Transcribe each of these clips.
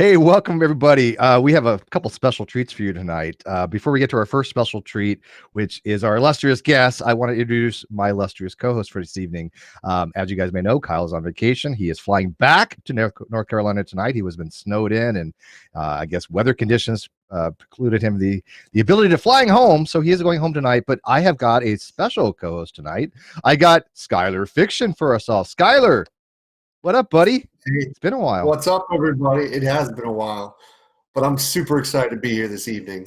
Hey, welcome everybody. We have a couple special treats for you tonight. Before we get to our first special treat, which is our illustrious guest, I want to introduce my illustrious co-host for this evening. As you guys may know, Kyle is on vacation. He is flying back to North Carolina tonight. He was been snowed in, and I guess weather conditions precluded him the ability to flying home. So he is going home tonight. But I have got a special co-host tonight. I got Skylar Fiction for us all. Skylar, what up, buddy? Hey, it's been a while. What's up, everybody? It has been a while, but I'm super excited to be here this evening.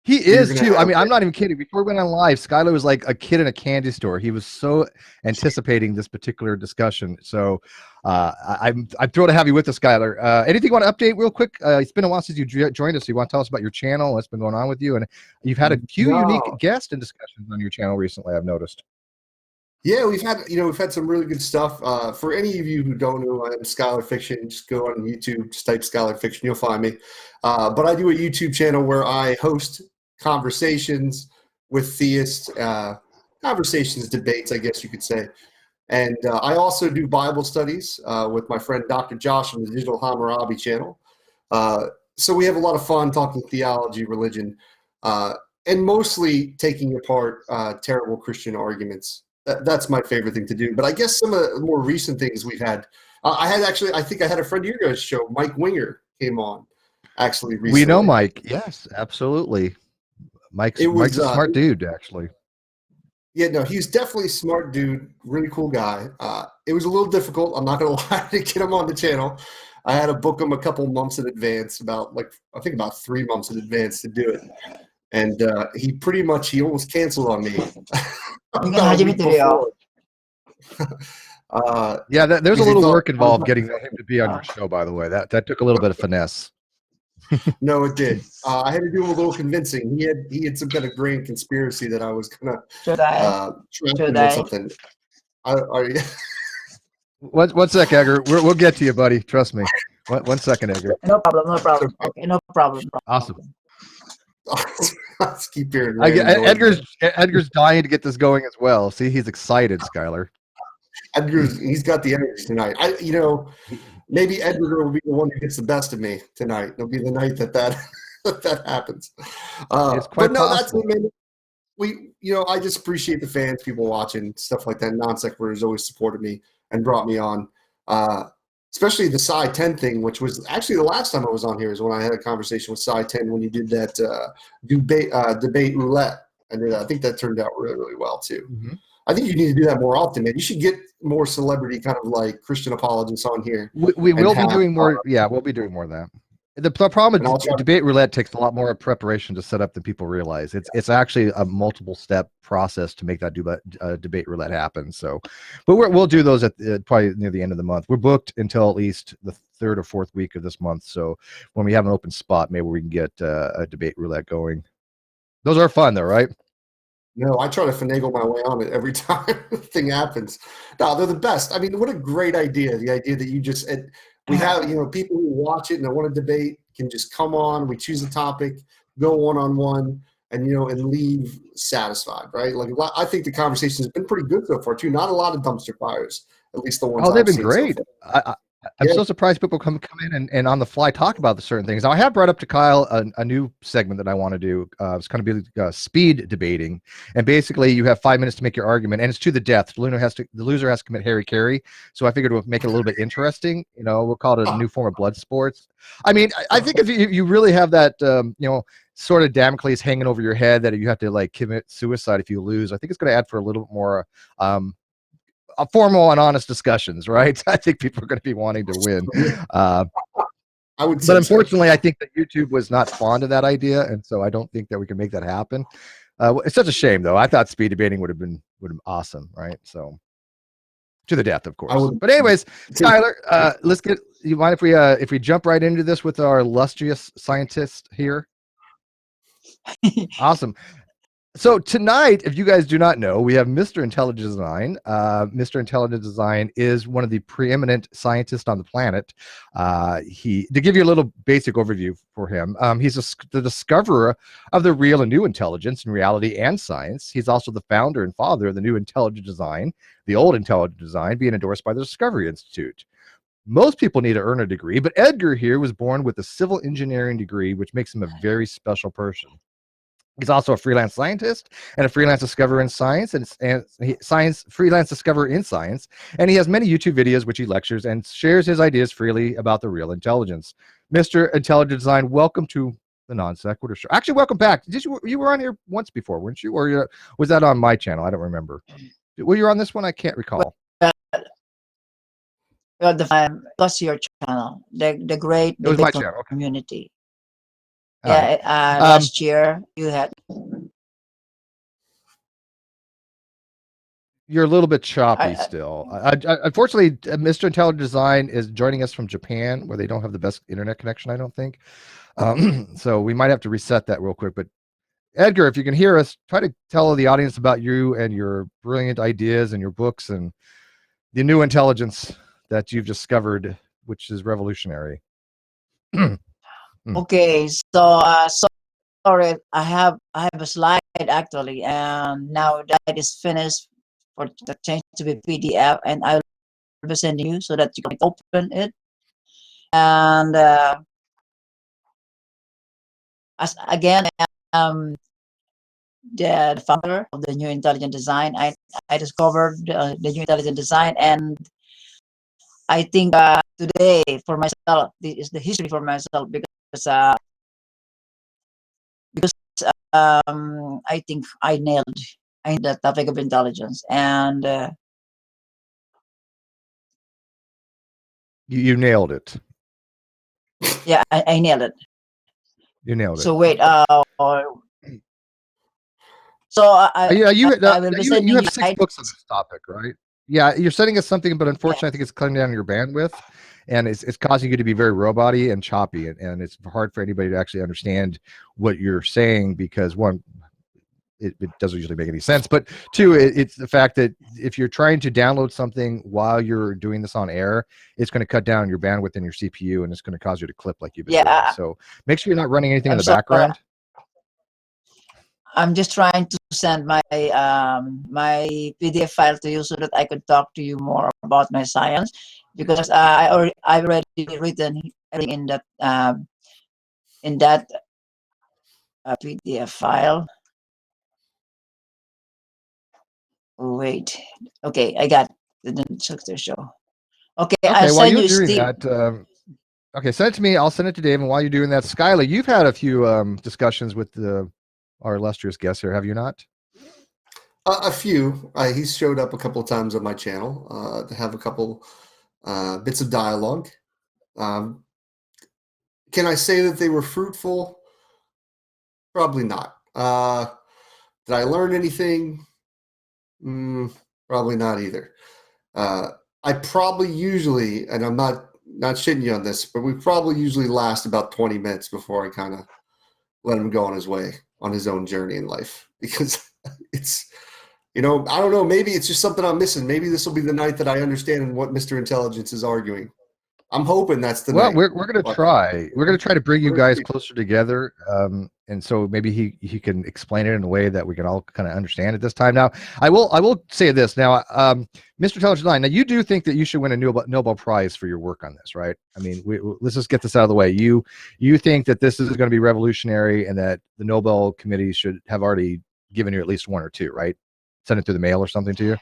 He is too. I mean, I'm not even kidding. Before we went on live, Skylar was like a kid in a candy store. He was so anticipating this particular discussion. So I'm thrilled to have you with us, Skylar. Anything you want to update real quick? It's been a while since you joined us. So you want to tell us about your channel, what's been going on with you? And you've had a few unique guests and discussions on your channel recently, I've noticed. Yeah, we've had some really good stuff. For any of you who don't know, I'm Skylar Fiction. Just go on YouTube, just type Skylar Fiction, you'll find me. But I do a YouTube channel where I host conversations with theists, conversations, debates, I guess you could say. And I also do Bible studies with my friend Dr. Josh on the Digital Hammurabi channel. So we have a lot of fun talking theology, religion, and mostly taking apart terrible Christian arguments. That's my favorite thing to do. But I guess some of the more recent things we've had, I think I had a friend of your guys' show, Mike Winger, came on actually recently. We know Mike. Yes, absolutely. Mike's a smart dude, actually. Yeah, no, he's definitely a smart dude, really cool guy. It was a little difficult, I'm not going to lie, to get him on the channel. I had to book him a couple months in advance, about 3 months in advance to do it. And he almost canceled on me. Yeah, there's a little work involved getting him to be on your show, by the way. That took a little bit of finesse. No, it did. I had to do him a little convincing. He had some kind of grand conspiracy that I was gonna try something. One sec, Edgar. We'll get to you, buddy. Trust me. One second, Edgar. No problem. Okay, no problem. Awesome. Let's keep hearing. Edgar's dying to get this going as well. See, he's excited, Skylar. He's got the energy tonight. Maybe Edgar will be the one who gets the best of me tonight. It'll be the night that happens. But no, that's I just appreciate the fans, people watching, stuff like that. NonSequitur has always supported me and brought me on. Especially the Psi 10 thing, which was actually the last time I was on here is when I had a conversation with Psi 10 when you did that debate roulette. And I think that turned out really, really well too. Mm-hmm. I think you need to do that more often, man. You should get more celebrity kind of like Christian apologists on here. We will be doing more. Yeah, we'll be doing more of that. The problem with debate roulette takes a lot more preparation to set up than people realize. It's actually a multiple step process to make that debate roulette happen. So, but we'll do those at probably near the end of the month. We're booked until at least the 3rd or 4th week of this month. So when we have an open spot, maybe we can get a debate roulette going. Those are fun, though, right? No, I try to finagle my way on it every time the thing happens. No, they're the best. I mean, what a great idea! The idea that you just we have, people who watch it and they want to debate can just come on. We choose a topic, go one-on-one, and and leave satisfied, right? Like I think the conversation has been pretty good so far too. Not a lot of dumpster fires, at least the ones. Oh, they've been great. So I'm so surprised people come in and on the fly talk about the certain things. Now, I have brought up to Kyle a new segment that I want to do. It's going to be speed debating, and basically you have 5 minutes to make your argument, and it's to the death. The loser has to commit Harry Carey. So I figured we'll make it a little bit interesting. We'll call it a new form of blood sports. I mean, I think if you really have that, sort of Damocles hanging over your head that you have to like commit suicide if you lose, I think it's going to add for a little more. Formal and honest discussions, right? I think people are going to be wanting to win. I would, but unfortunately, so. I think that YouTube was not fond of that idea, and so I don't think that we can make that happen. It's such a shame, though. I thought speed debating would have been awesome, right? So, to the death, of course. But anyways, Tyler, let's get. You mind if we jump right into this with our illustrious scientist here? Awesome. So tonight, if you guys do not know, we have Mr. Intelligent Design. Mr. Intelligent Design is one of the preeminent scientists on the planet. To give you a little basic overview for him, he's the discoverer of the real and new intelligence in reality and science. He's also the founder and father of the new Intelligent Design, the old Intelligent Design being endorsed by the Discovery Institute. Most people need to earn a degree, but Edgar here was born with a civil engineering degree, which makes him a very special person. He's also a freelance scientist and a freelance discoverer in science, and science freelance discoverer in science. And he has many YouTube videos which he lectures and shares his ideas freely about the real intelligence. Mr. Intelligent Design, welcome to the Non-Sequitur Show. Actually, welcome back. You were on here once before, weren't you? Or was that on my channel? I don't remember. Were you on this one? I can't recall. Well, plus your channel, the great It was my channel. Okay. community. All right. Last year you had. You're a little bit choppy still. Unfortunately, Mr. Intelligent Design is joining us from Japan, where they don't have the best internet connection, I don't think. So we might have to reset that real quick. But Edgar, if you can hear us, try to tell the audience about you and your brilliant ideas and your books and the new intelligence that you've discovered, which is revolutionary. Okay, so sorry, I have a slide actually, and now that is finished for the change to be PDF, and I will be sending you so that you can open it. And as again, the founder of the New Intelligent Design. I discovered the New Intelligent Design, and I think today for myself, this is the history for myself because I think I nailed the topic of intelligence, and you nailed it. yeah, I nailed it. You nailed it. So wait, so you have 6 guide. books on this topic, right? Yeah, you're sending us something, but unfortunately, I think it's cutting down your bandwidth, and it's causing you to be very robot-y and choppy, and it's hard for anybody to actually understand what you're saying because one, it doesn't usually make any sense, but two, it's the fact that if you're trying to download something while you're doing this on air, it's going to cut down your bandwidth in your CPU, and it's going to cause you to clip like you've been doing. So make sure you're not running anything in the background. I'm just trying to send my my PDF file to you so that I could talk to you more about my science, because I've already written everything in that PDF file. Wait, okay, I got the NonSequitur Show. Okay, I'll while send you're you doing Steve. that, okay, send it to me. I'll send it to Dave. And while you're doing that, Skylar, you've had a few discussions with our illustrious guest here, have you not? A few. He's showed up a couple of times on my channel to have a couple bits of dialogue. Can I say that they were fruitful? Probably not. Did I learn anything? Probably not either. I probably usually, and I'm not shitting you on this, but we probably usually last about 20 minutes before I kind of let him go on his way, on his own journey in life, because it's, I don't know, maybe it's just something I'm missing. Maybe this will be the night that I understand what Mr. Intelligence is arguing. I'm hoping that's the night. We're going to try. We're going to try to bring you guys closer together. And so maybe he can explain it in a way that we can all kind of understand at this time. Now, I will say this. Now, Mr. Intelligent Line, now you do think that you should win a Nobel Prize for your work on this, right? I mean, let's just get this out of the way. You think that this is going to be revolutionary and that the Nobel Committee should have already given you at least 1 or 2, right? Send it through the mail or something to you?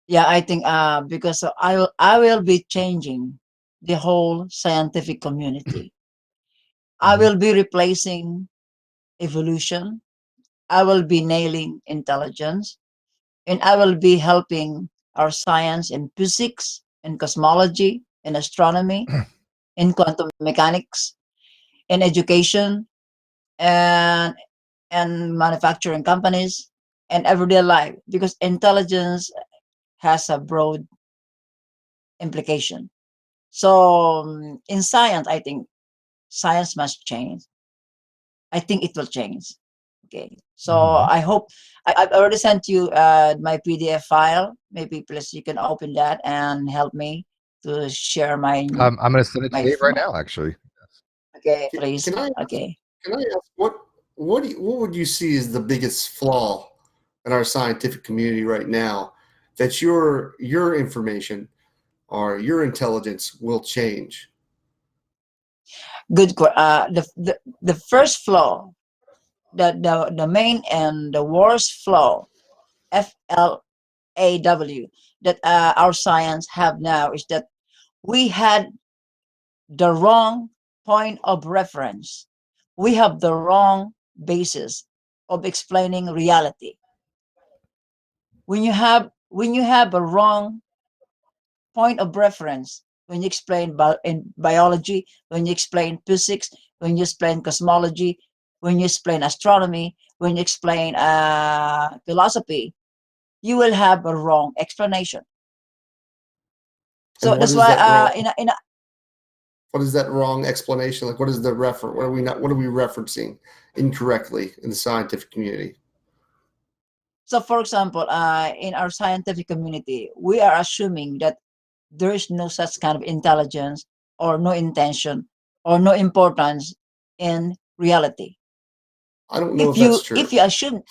Yeah, I think because I will be changing the whole scientific community. I will be replacing evolution. I will be nailing intelligence, and I will be helping our science in physics, in cosmology, in astronomy, in quantum mechanics, in education, and manufacturing companies, and everyday life, because intelligence has a broad implication. So in science, I think science must change. I think it will change. Okay. So I hope I've already sent you my PDF file. Maybe please you can open that and help me to share my. I'm going to send it to Dave right now, actually. Okay, please. Can I ask what would you see as the biggest flaw in our scientific community right now that your information or your intelligence will change? Good. The first flaw, the main and the worst flaw, FLAW, that our science have now is that we had the wrong point of reference. We have the wrong basis of explaining reality. When you have a wrong point of reference, when you explain in biology, when you explain physics, when you explain cosmology, when you explain astronomy, when you explain philosophy, you will have a wrong explanation. So And what that's is why that wrong? in a What is that wrong explanation? Like, what is the reference? What are we referencing incorrectly in the scientific community? so for example, in our scientific community, we are assuming that there is no such kind of intelligence or no intention or no importance in reality. I don't know if that's If true. you assume,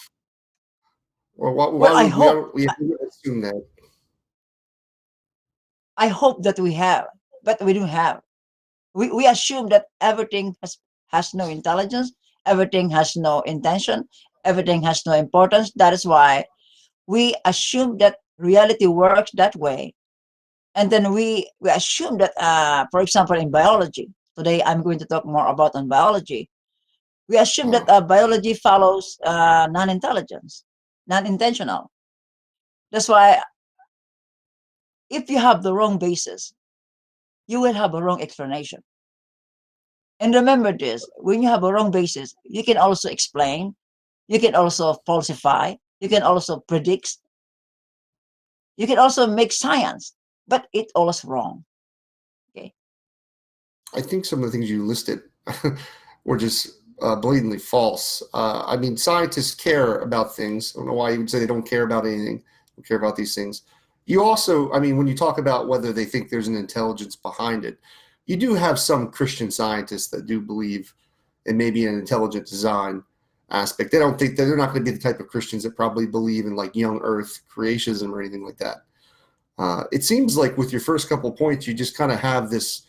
Or well, why would we assume that? I hope that we have, but we don't have. We assume that everything has no intelligence, everything has no intention, everything has no importance. That is why we assume that reality works that way. And then we assume that, for example, in biology, today I'm going to talk more about on biology. We assume that biology follows non-intelligence, non-intentional. That's why if you have the wrong basis, you will have a wrong explanation. And remember this, when you have a wrong basis, you can also explain, you can also falsify, you can also predict, you can also make science, but it all is wrong. Okay. I think some of the things you listed were just blatantly false. I mean, scientists care about things. I don't know why you would say they don't care about anything. Don't care about these things. You also, I mean, when you talk about whether they think there's an intelligence behind it, you do have some Christian scientists that do believe in maybe an intelligent design aspect. They don't think that they're not going to be the type of Christians that probably believe in like young Earth creationism or anything like that. It seems like with your first couple points, you just kind of have this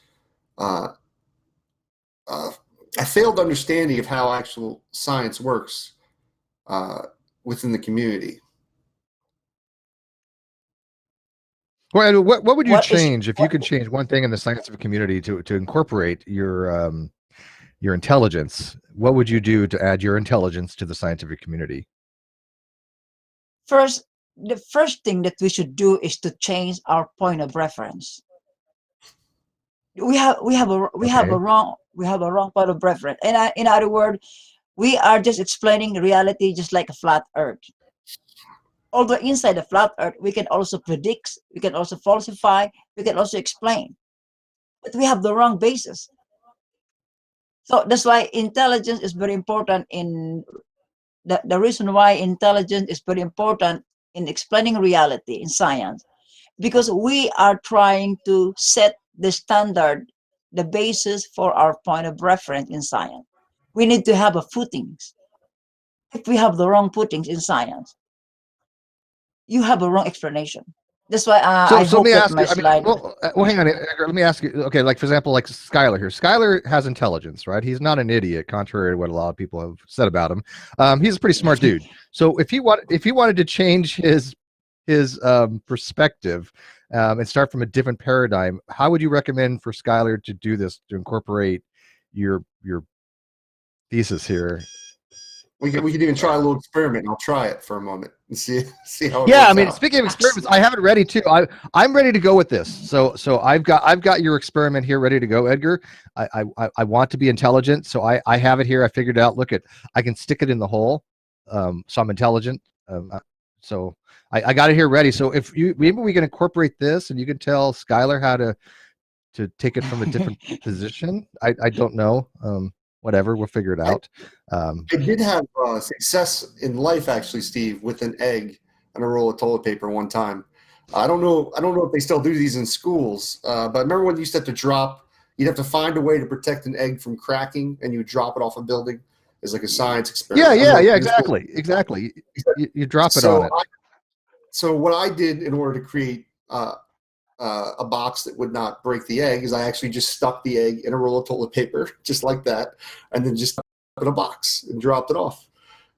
uh, a failed understanding of how actual science works uh, within the community. Well, what would you What is change if you what could change one thing in the scientific community to incorporate your intelligence? What would you do to add your intelligence to the scientific community? first the first thing that we should do is to change our point of reference. Okay. We have a wrong point of reference. And in other words, we are just explaining reality just like a flat earth. Although inside the flat earth, we can also predict, we can also falsify, we can also explain. But we have the wrong basis. So that's why intelligence is very important in the reason why intelligence is very important in explaining reality in science, because we are trying to set the standard, the basis for our point of reference in science. We need to have a footings. If we have the wrong footings in science, you have a wrong explanation. That's why I So let hope me that ask my you. I mean, slide. well, hang on. Edgar, let me ask you. Okay, like for example, like Skylar here. Skylar has intelligence, right? He's not an idiot, contrary to what a lot of people have said about him. He's a pretty smart dude. So if he wanted to change his perspective and start from a different paradigm, how would you recommend for Skylar to do this to incorporate your thesis here? We could even try a little experiment. I'll try it for a moment and see how it Yeah, I works mean, out. speaking of experiments, I have it ready too. I'm ready to go with this. So I've got your experiment here ready to go, Edgar. I want to be intelligent, so I have it here. I figured it out. Look at, I can stick it in the hole. So I'm intelligent. So I got it here ready. So if you maybe we can incorporate this, and you can tell Skylar how to take it from a different position. I don't know. Whatever, we'll figure it I, out. I did have success in life, actually, Steve, with an egg and a roll of toilet paper one time. I don't know if they still do these in schools, but remember when you used to have to drop, you'd have to find a way to protect an egg from cracking, and you would drop it off a building as like a science Yeah, experiment. I don't know if you're still. exactly. You drop it on So it. so what I did in order to create a box that would not break the egg is I actually just stuck the egg in a roll of toilet paper, just like that, and then just stuck it in a box and dropped it off.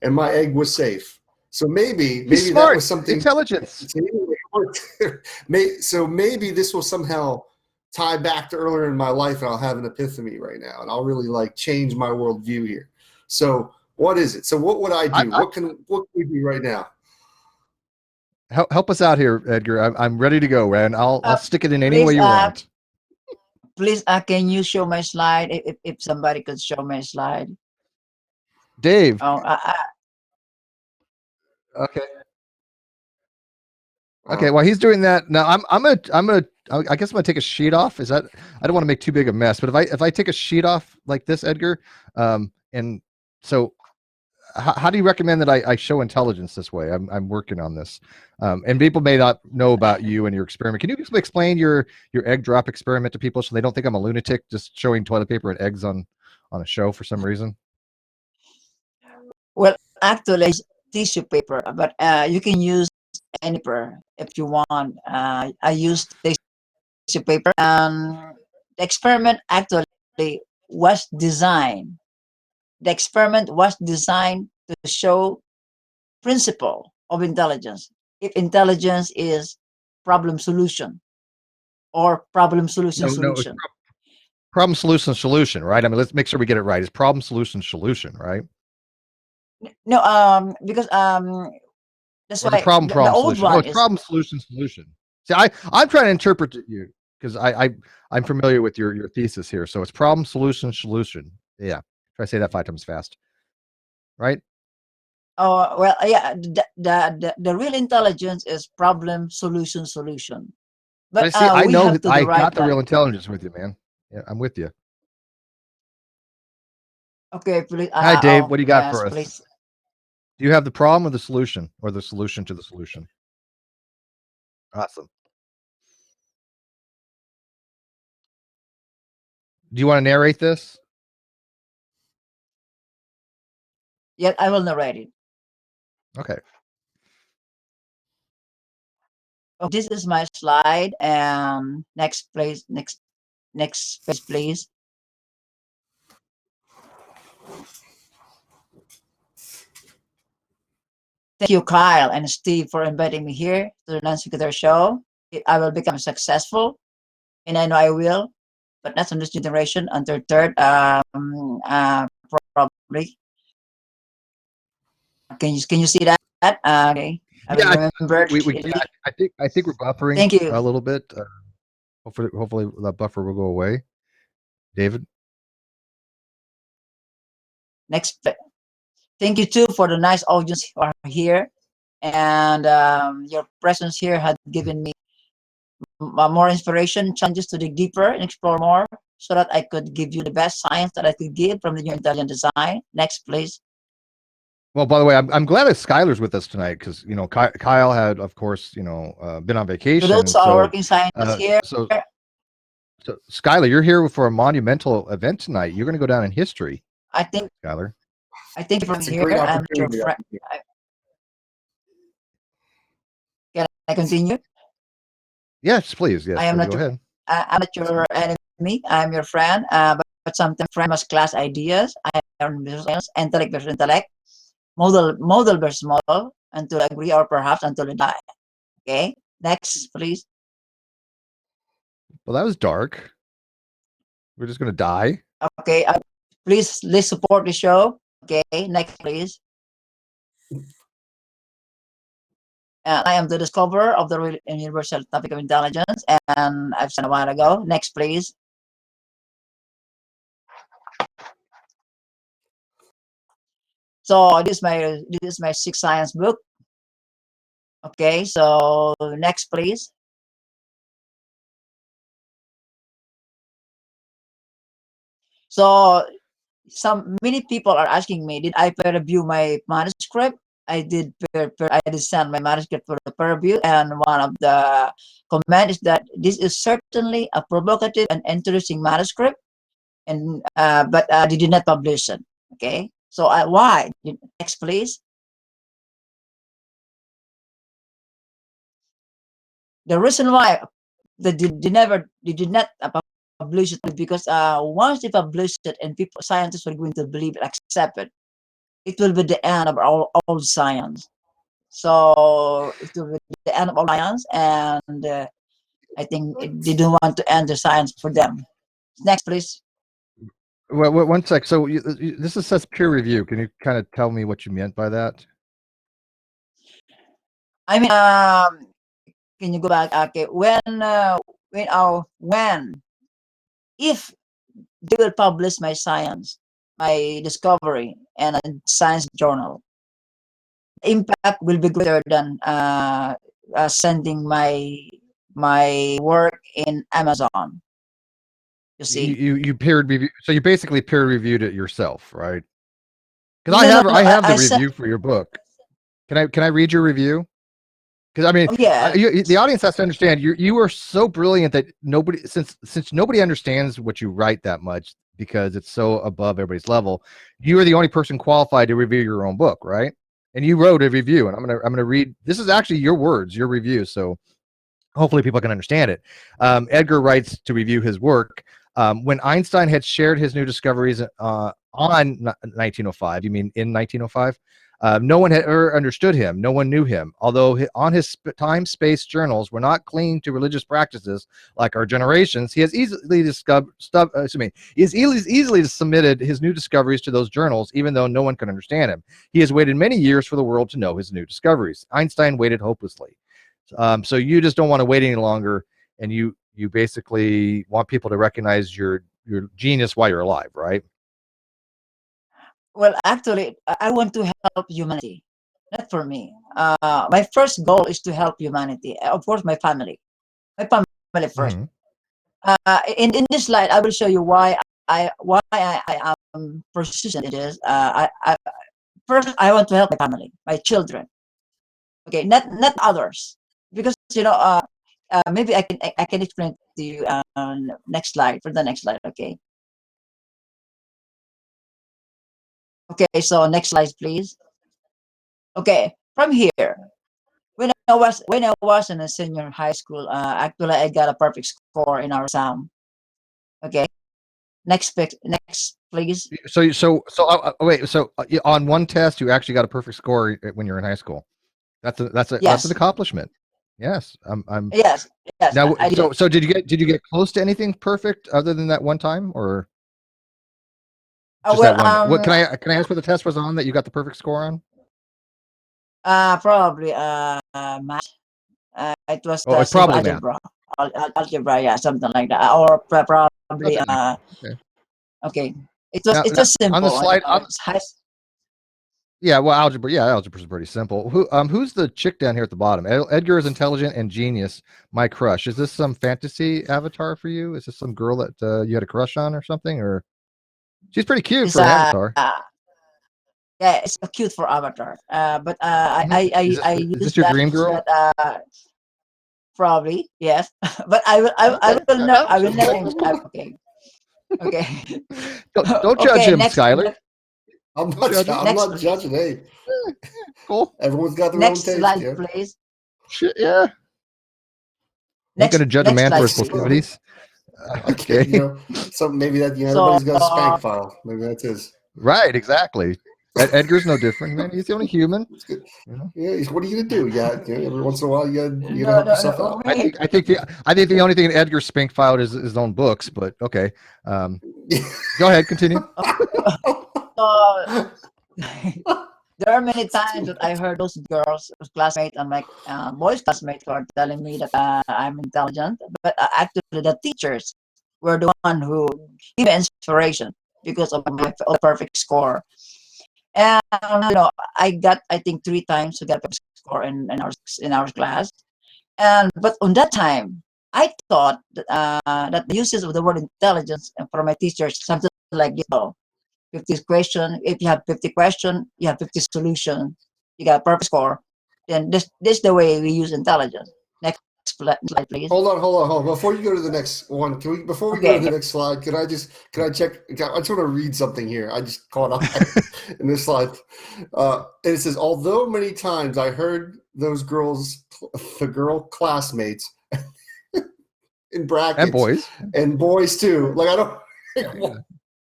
And my egg was safe. So maybe that was something. Intelligence. So maybe this will somehow tie back to earlier in my life, and I'll have an epiphany right now, and I'll really like change my worldview here. So what is it? So what would I do? What can we do right now? Help us out here, Edgar. I'm ready to go, man. I'll stick it in any way you want. Please, can you show my slide? If somebody could show my slide, Dave. Oh, okay. Okay. While he's doing that, now I guess I'm gonna take a sheet off. Is that? I don't want to make too big a mess, but if I take a sheet off like this, Edgar, and so. How do you recommend that I show intelligence this way? I'm working on this, and people may not know about you and your experiment. Can you explain your egg drop experiment to people so they don't think I'm a lunatic just showing toilet paper and eggs on a show for some reason? Well, actually, it's tissue paper, but you can use any paper if you want. I used tissue paper, and the experiment actually was designed. The experiment was designed to show principle of intelligence. If intelligence is problem solution or problem solution solution. Problem solution solution, right? I mean, let's make sure we get it right. It's problem solution solution, right? No, because that's why problem the old solution. one No, it's problem solution solution. See, I'm trying to interpret you because I'm familiar with your thesis here. So it's problem solution solution. Yeah. Try to say that 5 times fast. Right? Oh, well, yeah, the real intelligence is problem solution solution. But see, I know that I got the real intelligence with you, man. Yeah, I'm with you. Okay, please. Hi, Dave. What do you got for us? Please. Do you have the problem or the solution to the solution? Awesome. Do you want to narrate this? Yeah, I will narrate it. Okay. Oh, this is my slide. Next page, please. Thank you, Kyle and Steve, for inviting me here to the NonSequitur Show. I will become successful, and I know I will, but not on this generation, until third, probably. Can you see that? Okay. Yeah, I think we're buffering. Thank you. A little bit. Hopefully that buffer will go away. David. Next. Thank you too for the nice audience who are here, and your presence here had given me more inspiration, challenges to dig deeper and explore more, so that I could give you the best science that I could give from the new intelligent design. Next, please. Well, by the way, I'm glad that Skylar's with us tonight because Kyle had, of course, been on vacation. So those are working scientists here. So Skylar, you're here for a monumental event tonight. You're going to go down in history. I think, Skylar. I think from here, I'm your friend. Can I continue? Yes, please. Yes, I am go ahead. I'm not your enemy. I'm your friend. But sometimes friend must clash ideas. I am intellect versus intellect, model versus model, until agree or perhaps until we die. Okay. Next, please. Well, that was dark. We're just going to die. Okay. Please, let's support the show. Okay. Next, please. I am the discoverer of the real and universal topic of intelligence, and I've said a while ago. Next, please. So this is my 6th science book. Okay, so next, please. So many people are asking me, did I peer review my manuscript? I did send my manuscript for the peer review, and one of the comments is that this is certainly a provocative and interesting manuscript, and but they did not publish it. Okay, so why? Next, please. The reason why they did not publish it because once they publish it and people scientists are going to believe and accept it, it will be the end of all science. So it will be the end of all science, and I think they don't want to end the science for them. Next, please. Well, one sec. So this says peer review. Can you kind of tell me what you meant by that? I mean, can you go back? Okay, when if they will publish my science, my discovery, and a science journal, the impact will be greater than sending my work in Amazon. You see, You peer review. So you basically peer reviewed it yourself, right? Because no, I have the I said, review for your book. Can I read your review? Because I mean, oh yeah, the audience has to understand you are so brilliant that nobody since nobody understands what you write that much because it's so above everybody's level. You are the only person qualified to review your own book, right? And you wrote a review, and I'm gonna read. This is actually your words, your review. So hopefully people can understand it. Edgar writes to review his work. When Einstein had shared his new discoveries on 1905, you mean in 1905? No one had ever understood him. No one knew him. Although on his time-space journals were not clinging to religious practices like our generations, he has easily easily submitted his new discoveries to those journals, even though no one could understand him. He has waited many years for the world to know his new discoveries. Einstein waited hopelessly. So you just don't want to wait any longer, and you basically want people to recognize your genius while you're alive, right? well, actually, I want to help humanity, not for me. My first goal is to help humanity. Of course, my family first. Mm-hmm. In this slide, I will show you why I am persistent in this. First, I want to help my family, my children. Okay, not others, because maybe I can explain to you next slide for the next slide. Okay. Okay. So next slide, please. Okay. From here, when I was in a senior high school, actually I got a perfect score in our exam. Okay. Next, please. Wait. So on one test, you actually got a perfect score when you're in high school. That's an Yes. accomplishment. Yes. I'm Yes. Yes. now. I did it. So did you get close to anything perfect other than that one time, or just that Well, one? What can I ask what the test was on that you got the perfect score on? probably math. It was Oh, it's simple probably math. algebra, algebra, yeah, something like that, or probably Something like that. Okay. okay. Now, It was on the simple. slide, It's high. yeah, well, algebra is pretty simple. Who's the chick down here at the bottom? Edgar is intelligent and genius. My crush. Is this some fantasy avatar for you? Is this some girl that you had a crush on or something? Or she's pretty cute It's for an avatar. yeah, it's cute for avatar. But I Is use this your that dream girl? probably yes. But I Okay, will know. I I'm will just never. checking. Okay. Okay. Don't judge Okay. him, Skyler. Don't judge him. I'm Next, not judging. Hey, Cool. everyone's got their own next taste. slide, Yeah. please. Shit, yeah. Ain't gonna judge a Next man for slide, his please. proclivities. I can't. Okay. Something maybe that So everybody's got a spank file. Maybe that's his. Right. Exactly. Edgar's no different, man. He's the only human. It's good. You know? Yeah, what are you gonna do? Every once in a while you gotta no, help no, yourself no, out. wait. I think the only thing Edgar Spink filed is his own books, but okay. Go ahead, continue. So, there are many times that I heard those girls, those classmates, and my boys' classmates who are telling me that I'm intelligent, but actually the teachers were the one who gave me inspiration because of my perfect score. And I got I think 3 times to get a perfect score in our class. And but on that time, I thought that the uses of the word intelligence and for my teachers something like 50 question. If you have 50 question, you have 50 solution. You got a perfect score. Then this is the way we use intelligence. Next slide, please. Hold on. Before you go to the next one, before we go to Okay. the next slide, can I check? I just want to read something here. I just caught up in this slide. And it says, although many times I heard the girl classmates in brackets. And boys. And boys too. Like I don't. Yeah.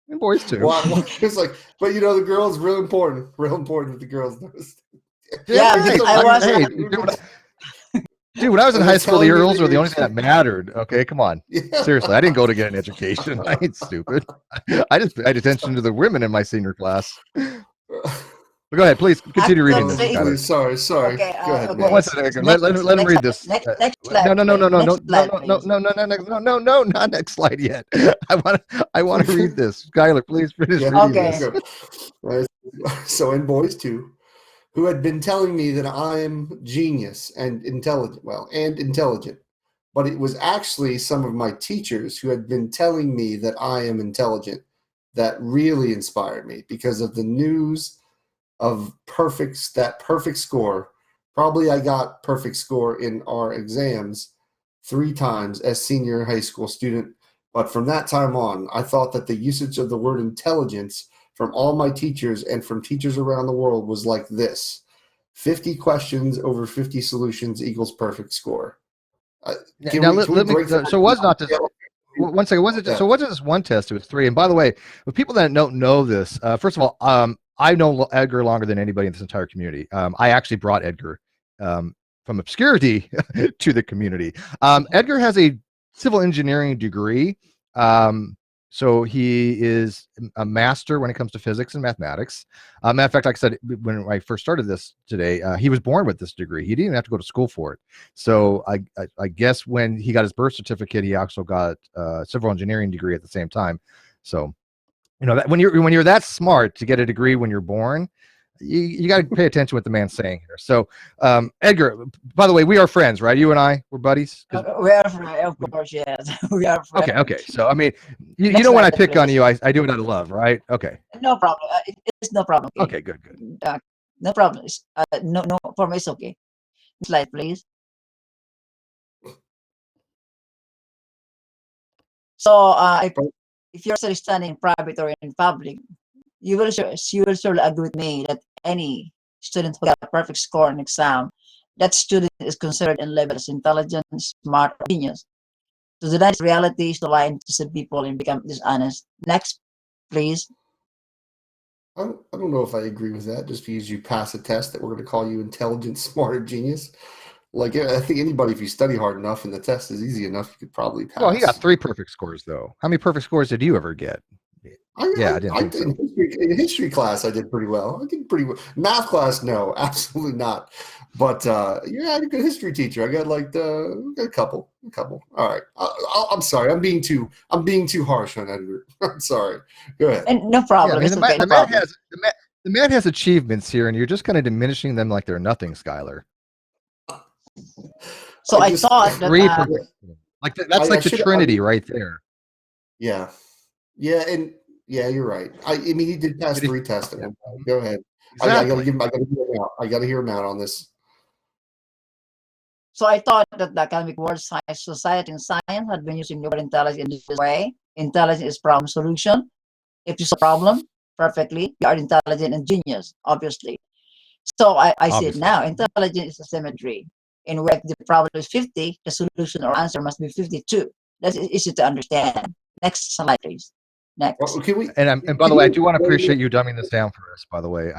And boys too. Why? It's like, but you know, the girls real important. Real important that the girls notice. Yeah, right. because I was. Hey, dude, when I was in And high they're school, the telling me girls that were the you're- only thing that mattered. Okay, come on. Yeah. Seriously, I didn't go to get an education. I ain't stupid. I just paid attention to the women in my senior class. But go ahead, please continue reading this. Actually, Skylar. Sorry. Okay, Go ahead, okay. man. One second. Let him read this. Next slide. No, Next slide, please. no, not next slide yet. I want to read this. Skylar, please finish Yeah. reading Okay. this. Right. So in boys too, who had been telling me that I am genius and intelligent, but it was actually some of my teachers who had been telling me that I am intelligent that really inspired me because of the news of that perfect score. Probably I got perfect score in our exams 3 times as senior high school student. But from that time on, I thought that the usage of the word intelligence from all my teachers and from teachers around the world was like this: 50 questions over 50 solutions equals perfect score. Now let me. So it was not this. One second. Was it? Yeah. So wasn't this one test? It was 3. And by the way, for people that don't know this, first of all, I know Edgar longer than anybody in this entire community. I actually brought Edgar from obscurity to the community. Edgar has a civil engineering degree. So he is a master when it comes to physics and mathematics. Matter of fact, like I said, when I first started this today, he was born with this degree. He didn't even have to go to school for it. So I guess when he got his birth certificate, he also got a civil engineering degree at the same time. So, you know, that when you're that smart to get a degree when you're born, you got to pay attention to what the man's saying here. So, Edgar, by the way, we are friends, right? You and I, we're buddies. We are friends, of course, yes. We are friends. Okay. So, I mean, you Next know, when I slide, pick on please. you, I do it out of love, right? Okay. No problem. It's no problem. Okay, good. No problem. No, for me, it's okay. Next slide, please. So, if you're still studying in private or in public, you will surely agree with me that any student who got a perfect score in exam, that student is considered and labeled as intelligent, smart, or genius. To deny this reality is to lie and deceive people and become dishonest. Next, please. I don't know if I agree with that. Just because you pass a test, that we're going to call you intelligent, smart, or genius. Like, I think anybody, if you study hard enough and the test is easy enough, you could probably pass. Well, he got 3 perfect scores, though. How many perfect scores did you ever get? I didn't think so. In history class, I did pretty well. I did pretty well. Math class, no, absolutely not. But yeah, I had a good history teacher. I got like a couple. All right. I'm sorry. I'm being too harsh on Edgar. I'm sorry. Go ahead. And no problem. Yeah, I mean, It's okay. the man has achievements here, and you're just kind of diminishing them like they're nothing, Skylar. So I thought that 3 perfect. Like that's like the Trinity right there. Yeah, and yeah, you're right. I mean, he did pass 3 tests. Go ahead. Exactly. I gotta give him. I gotta hear him out. I gotta hear him out on this. So I thought that the academic world, science, society, and science had been using the word intelligence in this way. Intelligence is problem solution. If you solve a problem perfectly, you are intelligent and genius, obviously. So I see it now. Intelligence is a symmetry. In where the problem is 50, the solution or answer must be 52. That's easy to understand. Next slide, please. Next. Well, and by the way, I do want to appreciate you dumbing this down for us. By the way,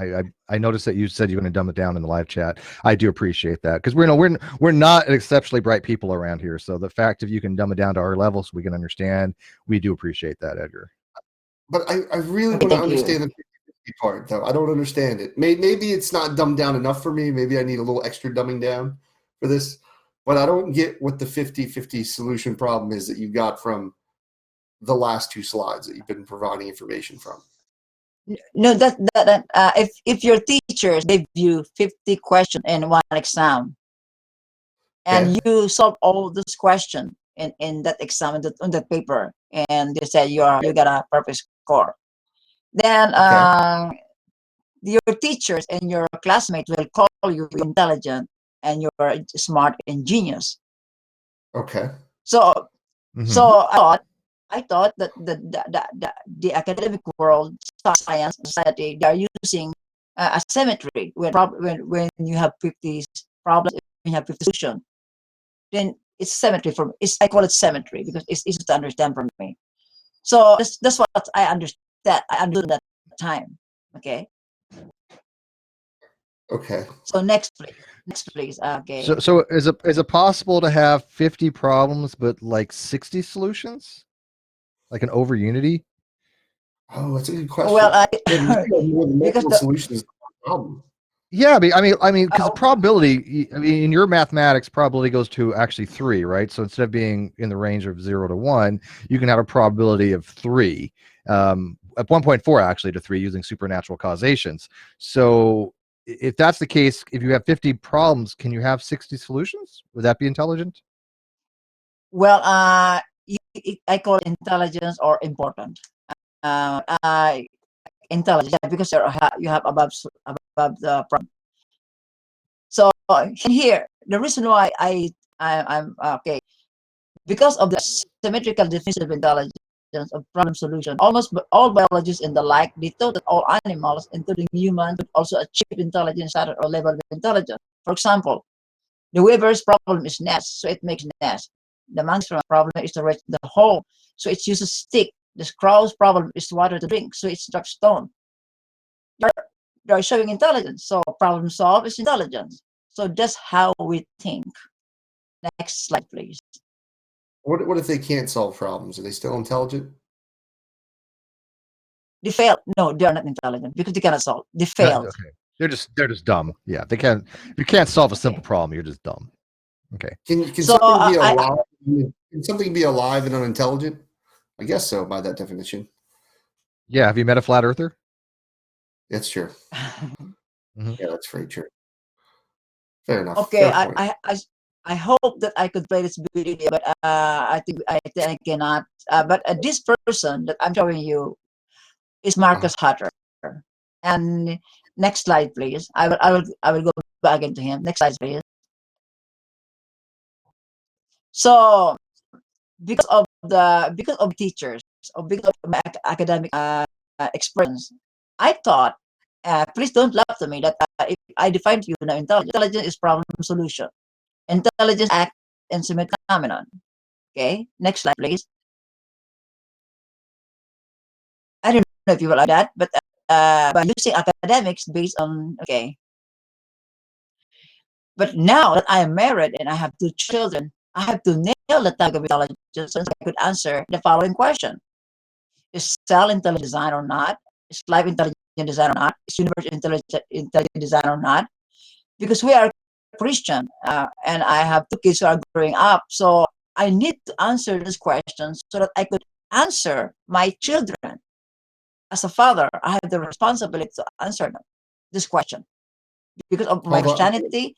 I noticed that you said you're going to dumb it down in the live chat. I do appreciate that because we're not exceptionally bright people around here. So the fact if you can dumb it down to our level so we can understand, we do appreciate that, Edgar. But I really want to understand the 50 part, though. I don't understand it. Maybe it's not dumbed down enough for me. Maybe I need a little extra dumbing down for this. But I don't get what the 50-50 solution problem is that you got from the last 2 slides that you've been providing information from. No, if your teachers gave you 50 questions in one exam, and you solve all those questions in that exam on that paper, and they said you got a perfect score, then your teachers and your classmates will call you intelligent and you're smart and genius. Okay. So I thought that the academic world, science, society, they are using a symmetry when you have 50 problems, when you have 50 solutions. Then It's symmetry for me. I call it symmetry because it's easy to understand for me. So that's what I understand. I understood that time. Okay. Okay. So next, please. Next, please. Okay. So is it possible to have 50 problems but like 60 solutions, like an over unity? Oh, that's a good Well, question. Yeah, because you have more than because multiple the solutions to the problem. Yeah, because uh, probability. I mean, in your mathematics, probability goes to actually 3, right? So instead of being in the range of 0 to 1, you can have a probability of 3, at 1.4 actually to 3 using supernatural causations. So if that's the case, if you have 50 problems, can you have 60 solutions? Would that be intelligent? well, I call it intelligence or important. Uh, uh, Intelligence, yeah, because you have above the problem. So here, the reason why I'm okay, because of the symmetrical definition of intelligence of problem solution, almost all biologists and the like, they thought that all animals, including humans, could also achieve intelligence at or level of intelligence. For example, the weaver's problem is nest, so it makes nest. The monkey's problem is to reach the hole, so it uses stick. The crow's problem is water to drink, so it drops stone. They're, they're showing intelligence, so problem solve is intelligence. So that's how we think. Next slide, please. What if they can't solve problems? Are they still intelligent? They failed. No, they are not intelligent because they cannot solve. They failed. Okay. They're just dumb. Yeah, they can't. If you can't solve a simple problem, you're just dumb. Okay. Can So something be alive? Can something be alive and unintelligent? I guess so by that definition. Yeah. Have you met a flat earther? That's true. Mhm. Yeah, that's very true. Fair enough. okay, Fair point. I hope that I could play this video, but I think I cannot. But this person that I'm showing you is Marcus Hutter. And next slide, please. I will go back into him. Next slide, please. So because of teachers or because of my academic experience, I thought, please don't laugh to me that if I defined you now intelligence is problem solution. Intelligence act and symmetric phenomenon. Okay, next slide, please. I don't know if you will like that, but by using academics based on okay. But now that I am married and I have 2 children, I have to nail the topic of intelligence so I could answer the following question: is cell intelligent design or not? Is life intelligent design or not? Is universe intelligent design or not? Because we are Christian, and I have 2 kids who are growing up, so I need to answer these questions so that I could answer my children. As a father, I have the responsibility to answer them this question because of my Hold on. Christianity.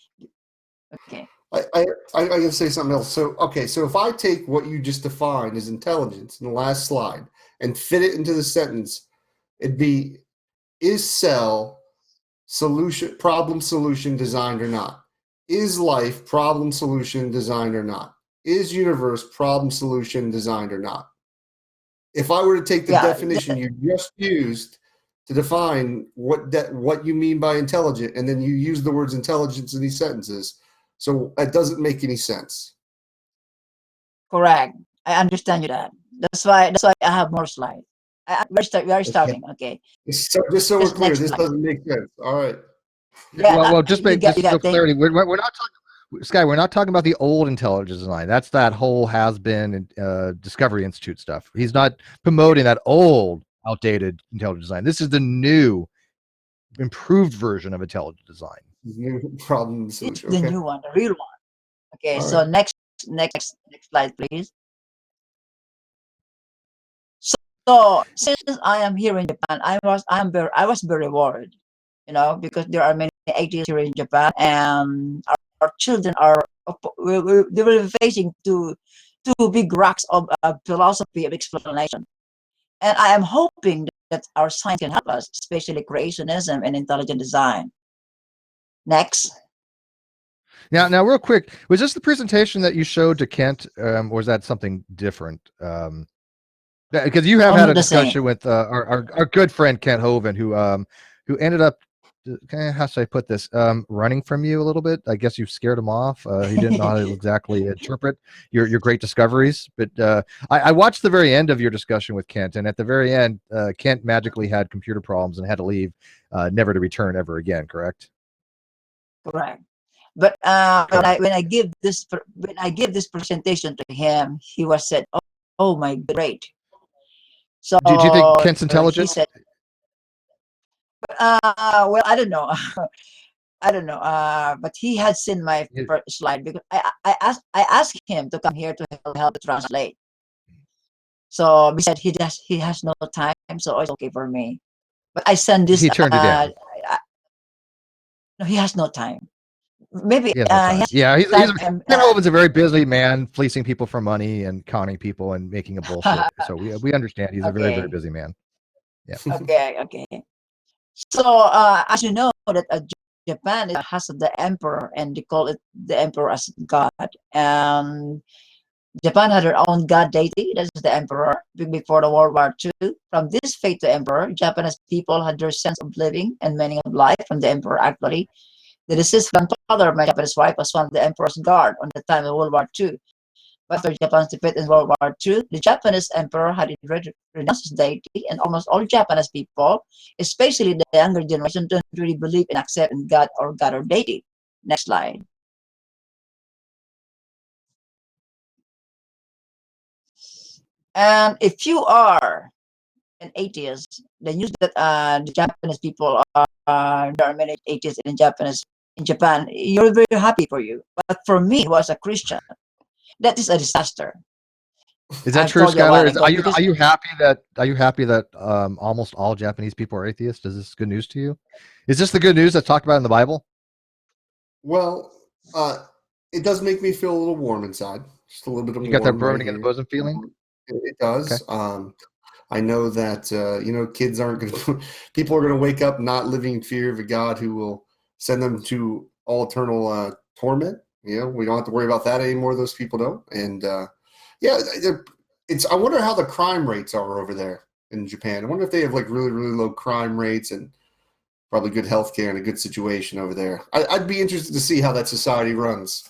Okay. I gotta say something else. So okay, so if I take what you just defined as intelligence in the last slide and fit it into the sentence, it'd be: is cell problem solution designed or not? Is life problem solution designed or not? Is universe problem solution designed or not? If I were to take the Yeah, definition you just used to define what you mean by intelligent, and then you use the words intelligence in these sentences, so that doesn't make any sense. correct. I understand you that. That's why I have more slides. We are Okay. starting. Okay. Just so we're Just clear, next this slide. doesn't make sense. All right. Yeah, Well, just you got so thank clarity, we're not talking, Sky. We're not talking about the old intelligence design. That's that whole has been Discovery Institute stuff. He's not promoting that old, outdated intelligence design. This is the new, improved version of intelligent design. New problem it's solution. the Okay. new one, the real one. Okay, All so right. next slide, please. So since I am here in Japan, I was very worried, because there are many atheists here in Japan, and our children they will be facing two big rocks of philosophy of explanation. And I am hoping that our science can help us, especially creationism and intelligent design. Next, Now, real quick, was this the presentation that you showed to Kent, or was that something different? Because you have had a almost the same. discussion with our good friend Kent Hovind, who ended up how should I put this? Running from you a little bit. I guess you've scared him off. He didn't know how to exactly interpret your great discoveries. But I watched the very end of your discussion with Kent, and at the very end, Kent magically had computer problems and had to leave, never to return ever again. Correct? Correct. But when I give this presentation to him, he was said, "Oh my, great." So Do you think Kent's he intelligent? said, well, I don't know. I don't know. But he had seen my first slide because I asked him to come here to help translate. So he said he has no time, so it's okay for me. But I send this. He turned it down. No, he has no time. Maybe He has no time. Yeah, Ken Ken Hovind's a very busy man, fleecing people for money and conning people and making a bullshit. So we understand he's a very, very busy man. Yeah. Okay. So as you know that Japan has the emperor, and they call it the emperor as God. And Japan had their own god deity, that is the emperor, before the World War II. From this fate to emperor, Japanese people had their sense of living and meaning of life from the emperor. Actually, the deceased grandfather of my Japanese wife was one of the emperor's guard on the time of World War II. But after Japan's defeat in World War II, the Japanese emperor had renounced his deity, and almost all Japanese people, especially the younger generation, don't really believe and accept in God or deity. Next slide. And if you are an atheist, the news that the Japanese people there are many atheists in Japan, you're very happy for you. But for me, who was a Christian, that is a disaster. Is that true, Skylar? Are you happy that almost all Japanese people are atheists? Is this good news to you? Is this the good news that's talked about in the Bible? Well, it does make me feel a little warm inside. Just a little bit of warm. You got that burning in the bosom feeling? It does. Okay. I know that kids aren't going to. People are going to wake up not living in fear of a God who will send them to all eternal torment. We don't have to worry about that anymore. Those people don't. And I wonder how the crime rates are over there in Japan. I wonder if they have like really, really low crime rates and probably good healthcare and a good situation over there. I'd be interested to see how that society runs.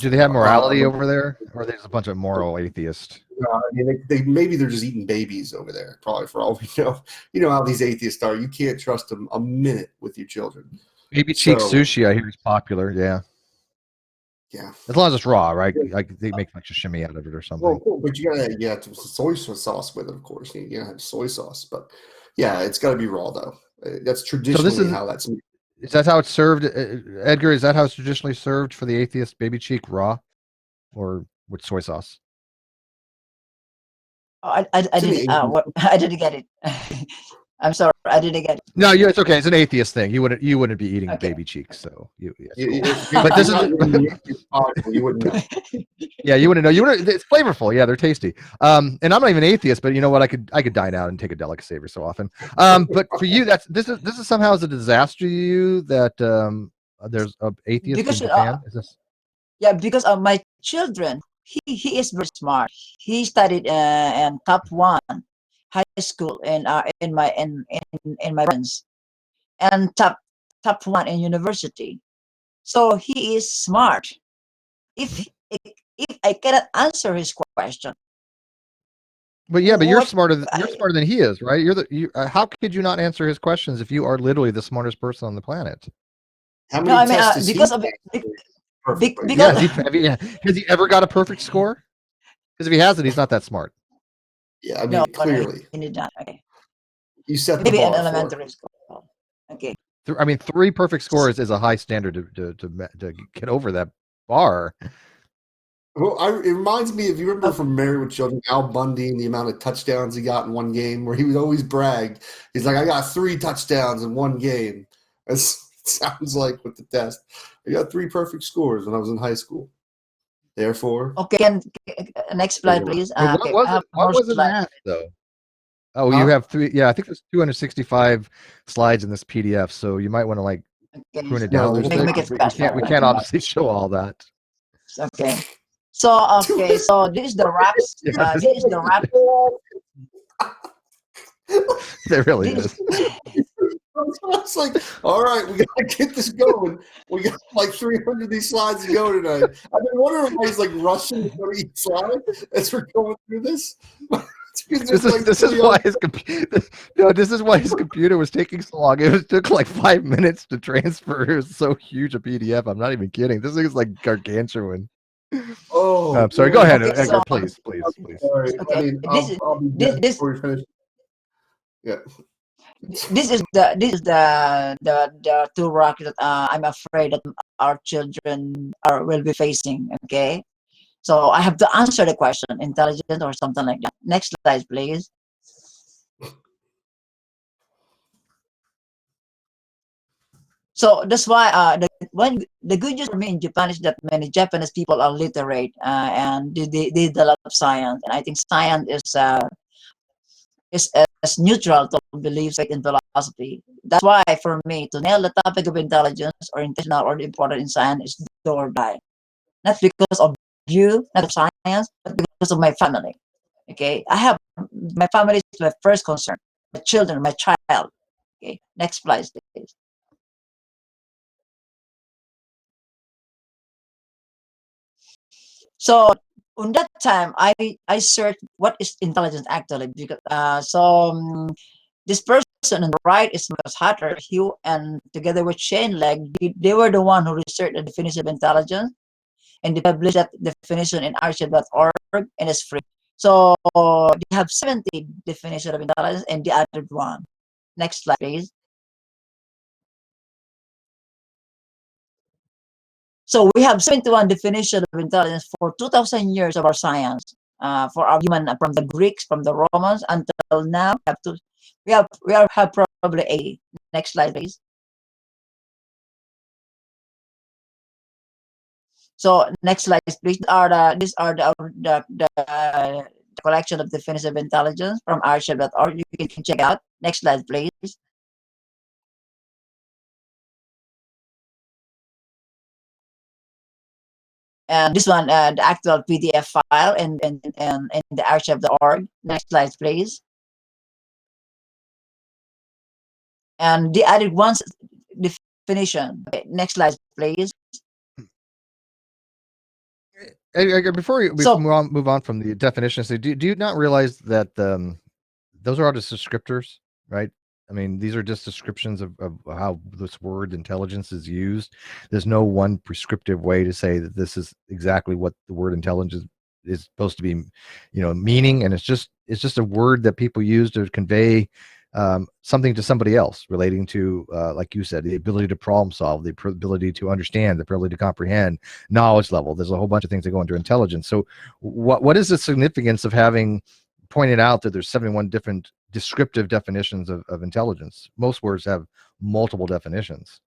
Do they have morality over there, or are they just a bunch of moral atheists? I mean, maybe they're just eating babies over there. Probably, for all we know. You know how these atheists are. You can't trust them a minute with your children. Baby cheek sushi, I hear, is popular. Yeah. As long as it's raw, right? Like they make like sashimi out of it or something. Well, cool. But you gotta have soy sauce with it, of course. You gotta have soy sauce, but yeah, it's gotta be raw though. That's traditionally how that's. Is that how it's served, Edgar? Is that how it's traditionally served for the atheist? Baby cheek raw, or with soy sauce? I didn't get it. I'm sorry, I didn't get it. No, it's okay. It's an atheist thing. You wouldn't be eating baby cheeks, so but this is. You wouldn't know. Yeah, you wouldn't know. You wouldn't. It's flavorful. Yeah, they're tasty. And I'm not even atheist, but you know what? I could dine out and take a delicacy every so often. But for you, this is somehow as a disaster to you that there's an atheist in Japan. Is this? Yeah, because of my children. He is very smart. He studied in top 1 high school in my friends, and top 1 in university. So he is smart. If I cannot answer his question. But yeah, but you're smarter than he is, right? How could you not answer his questions if you are literally the smartest person on the planet? How many tests because of has he ever got a perfect score? Because if he hasn't, he's not that smart. Yeah, I mean, clearly. He did not. Okay. You set the maybe bar an elementary school. Okay. I mean, 3 perfect scores is a high standard to get over that bar. Well, it reminds me of, you remember from Married with Children, Al Bundy and the amount of touchdowns he got in one game, where he would always brag. He's like, I got 3 touchdowns in one game. It sounds like with the test. I got 3 perfect scores when I was in high school. Therefore. Okay, next slide, please. What was it math, though? Oh, you have 3. Yeah, I think there's 265 slides in this PDF, so you might want to prune it down a little bit. We can't obviously show all that. Okay. So this is the wraps. This is the wrap. It really is. was like, all right, we got to get this going. We got like 300 of these slides to go tonight. I've been wondering why he's like rushing to go to each slide as we're going through this. This is why his computer. No, this is why his computer was taking so long. It took like 5 minutes to transfer. It was so huge a PDF. I'm not even kidding. This thing is like gargantuan. Oh, sorry. Go ahead, Okay, Edgar. so- please. Sorry. Okay, I mean, this is- I'll be this- done this- before we finish. Yeah. This is the two rocks that I'm afraid that our children will be facing. Okay, so I have to answer the question, intelligent or something like that. Next slide, please. So that's why the good news for me in Japan is that many Japanese people are literate and they develop science, and I think science is as neutral to beliefs like in philosophy. That's why for me to nail the topic of intelligence or intentional or important in science is do or die. Not because of you, not of science, but because of my family. Okay, I have my family is my first concern. My children, my child. Okay, next slide, please. So on that time, I searched what is intelligence actually because this person on the right is Marcus Hatter, Hugh, and together with Shane Legg, they were the one who researched the definition of intelligence and they published that definition in archive.org and it's free. So they have 70 definition of intelligence and the other one. Next slide, please. So we have 71 definition of intelligence for 2,000 years of our science. For our human, from the Greeks, from the Romans until now, we have probably 80. Next slide, please. So next slide, please. These are the collection of definitions of intelligence from archive.org. You can check out. Next slide, please. And this one, the actual PDF file and in the archive.org. Next slide, please. And the added one's definition. Okay, next slide, please. Before we move on from the definitions, do you not realize that those are all just descriptors, right? I mean, these are just descriptions of how this word intelligence is used. There's no one prescriptive way to say that this is exactly what the word intelligence is supposed to be, meaning. And it's just a word that people use to convey something to somebody else relating to, like you said, the ability to problem solve, the ability to understand, the ability to comprehend, knowledge level. There's a whole bunch of things that go into intelligence. So what is the significance of having pointed out that there's 71 different descriptive definitions of intelligence? Most words have multiple definitions.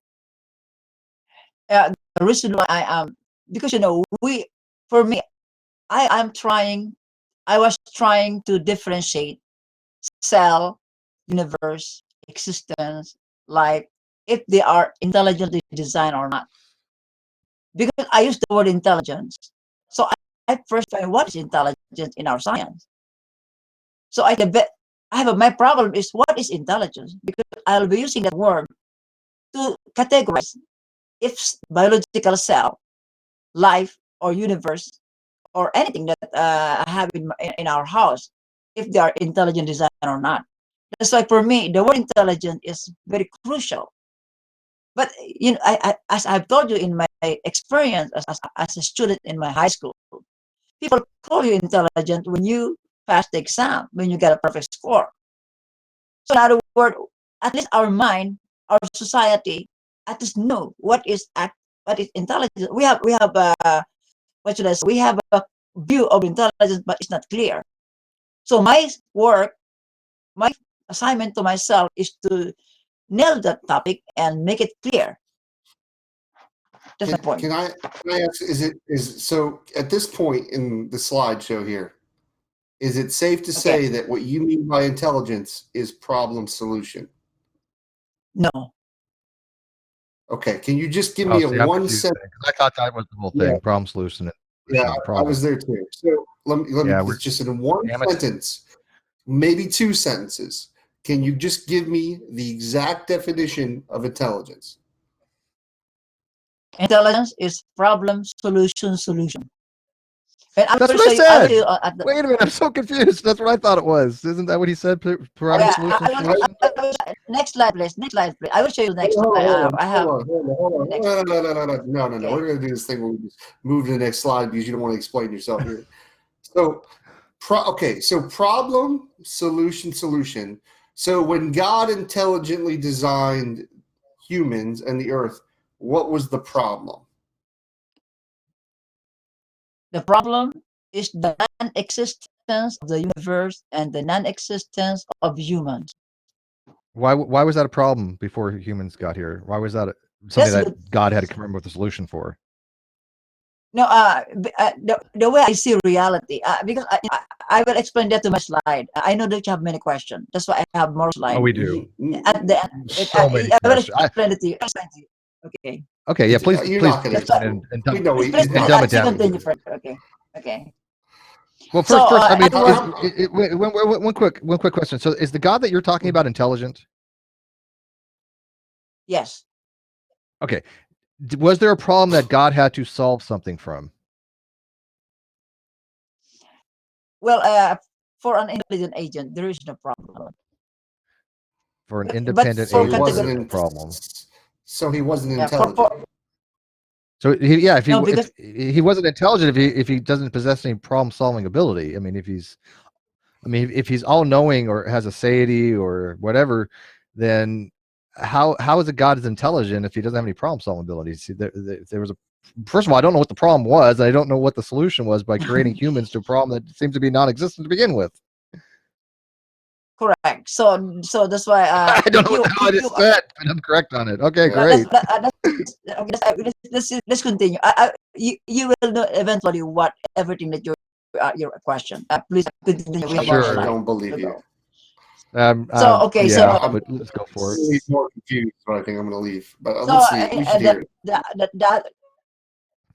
The reason why I am, because for me, I was trying to differentiate cell, universe, existence, life, if they are intelligently designed or not. Because I use the word intelligence. So I first find what is intelligence in our science. So my problem is what is intelligence? Because I'll be using that word to categorize if biological cell, life, or universe, or anything that I have in our house, if they are intelligent design or not. That's why for me, the word intelligent is very crucial. But as I've told you in my experience as a student in my high school, people call you intelligent when you pass the exam, when you get a perfect score. So in other words, at least our mind, our society, at least know what is intelligence. We have what should I say? We have a view of intelligence, but it's not clear. So my work, my assignment to myself is to nail that topic and make it clear. That's my point. Can I ask? So at this point in the slideshow here, is it safe to say that what you mean by intelligence is problem solution? No. Okay. Can you just give me a 1 sentence? I thought that was the whole thing. Problem solution. Yeah, I was there too. So let me just in one sentence, maybe 2 sentences. Can you just give me the exact definition of intelligence? Intelligence is problem, solution. And I That's will what I show you. I will said. show you at the, Wait a minute, I'm so confused. That's what I thought it was. Isn't that what he said? Problem, yeah, solution, I will, solution. next slide, please. Next slide, please. I will show you the next. Hold on, I have hold on. next. No. Okay. We're going to do this thing where we just move to the next slide because you don't want to explain yourself here. So, so problem, solution. So when God intelligently designed humans and the earth, what was the problem? The problem is the non-existence of the universe and the non-existence of humans. Why was that a problem before humans got here? Why was that something That's that God had to come up with a solution for? No, the way I see reality, because I will explain that to my slide. I know that you have many questions. That's why I have more slides. Oh, we do. At the end, So many I will questions. explain it to you. Okay. Okay, yeah, please, You're please not gonna explain and we know Please, and dumb it down. continue first. Okay. Well, So, first, I mean, anyway, one quick question. So, is the God that you're talking about intelligent? yes. Okay. Was there a problem that God had to solve something from? Well, for an intelligent agent, there is no problem. For an But independent for agent, wasn't there's no problem. So he wasn't Yeah, intelligent. So if No, because he wasn't intelligent, if he doesn't possess any problem solving ability, I mean, if he's all knowing or has a deity or whatever, then how is it God is intelligent if he doesn't have any problem solving abilities? See, there was a first of all, I don't know what the problem was. I don't know what the solution was by creating humans to a problem that seems to be non-existent to begin with. correct. So that's why I don't know what the hell I just said, but I'm correct on it. Okay, great. okay, let's continue. You will know eventually what everything that your question. Please continue. We have more Sure. I slides don't believe to you. go. So okay, yeah, so but let's go for I'm it. more confused, but I think I'm going to leave. But so let's see. We should hear it.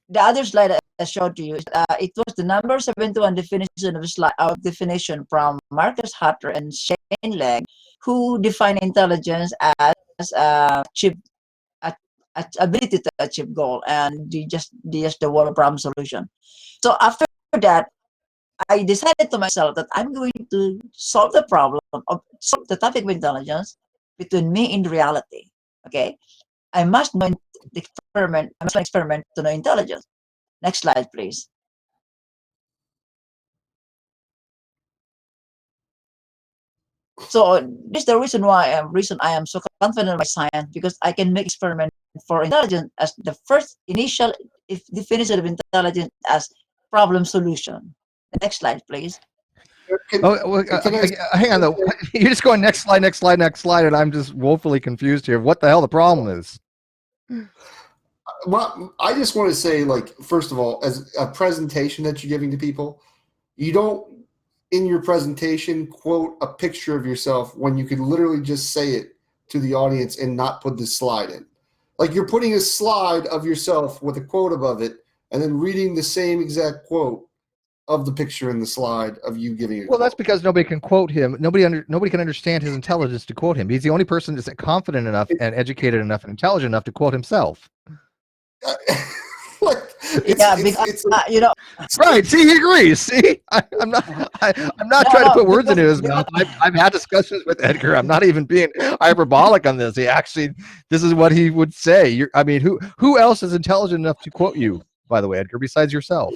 the other slide I showed to you, it was the number 71 definition from Marcus Hutter and Shane Legg, who define intelligence as ability to achieve goal and the word problem solution. So after that, I decided to myself that I'm going to solve the problem of solve the topic of intelligence between me and reality. Okay, I must know the experiment. I must experiment to know intelligence. Next slide, please. So this is the reason why I am so confident in my science, because I can make experiment for intelligence as the first initial definition of intelligence as problem solution. The next slide, please. Hang on though. You're just going next slide, and I'm just woefully confused here. What the hell the problem is? Well, I just want to say, like, first of all, as a presentation that you're giving to people, you don't, in your presentation, quote a picture of yourself when you could literally just say it to the audience and not put the slide in. Like, you're putting a slide of yourself with a quote above it and then reading the same exact quote of the picture in the slide of you giving it. Well, that's because nobody can quote him. Nobody can understand his intelligence to quote him. He's the only person that's confident enough and educated enough and intelligent enough to quote himself. You know. Right. See, he agrees. See, I'm not trying to put words into his mouth. I've had discussions with Edgar. I'm not even being hyperbolic on this. This is what he would say. Who else is intelligent enough to quote you, by the way, Edgar, besides yourself?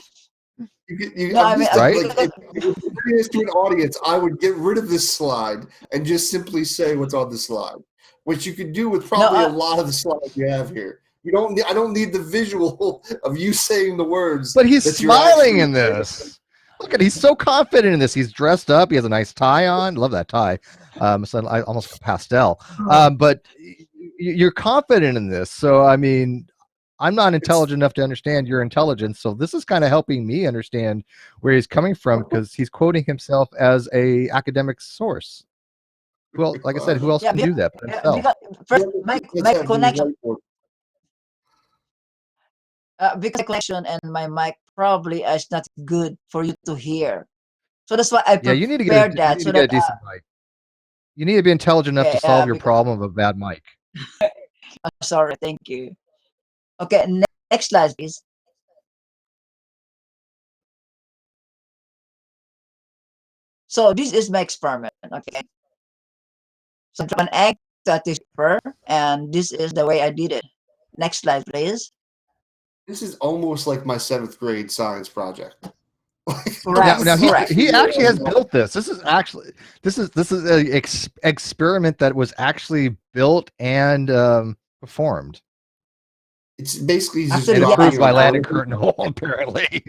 If you're bringing this to an audience, I would get rid of this slide and just simply say what's on the slide, which you could do with probably a lot of the slides you have here. I don't need the visual of you saying the words. But he's smiling in this. Look at, he's so confident in this. He's dressed up. He has a nice tie on. Love that tie. So I almost like pastel. But you're confident in this. So I mean, I'm not intelligent enough to understand your intelligence. So this is kind of helping me understand where he's coming from, because he's quoting himself as a academic source. Well, like I said, who else can do that but himself? First, my connection. Because connection and my mic probably is not good for you to hear, so that's why I prepared that. You need to get a decent mic. You need to be intelligent enough to Okay, solve your because problem of a bad mic. I'm sorry. Thank you. Okay, next slide, please. So this is my experiment. Okay, so drop an egg to a tissue paper, and this is the way I did it. Next slide, please. This is almost like my 7th grade science project. Correct. Now Correct. he actually has built this. This is a experiment that was actually built and performed It's basically just Actually, and yes. approved dropping by a Landon vertical. Curtin Hall, apparently.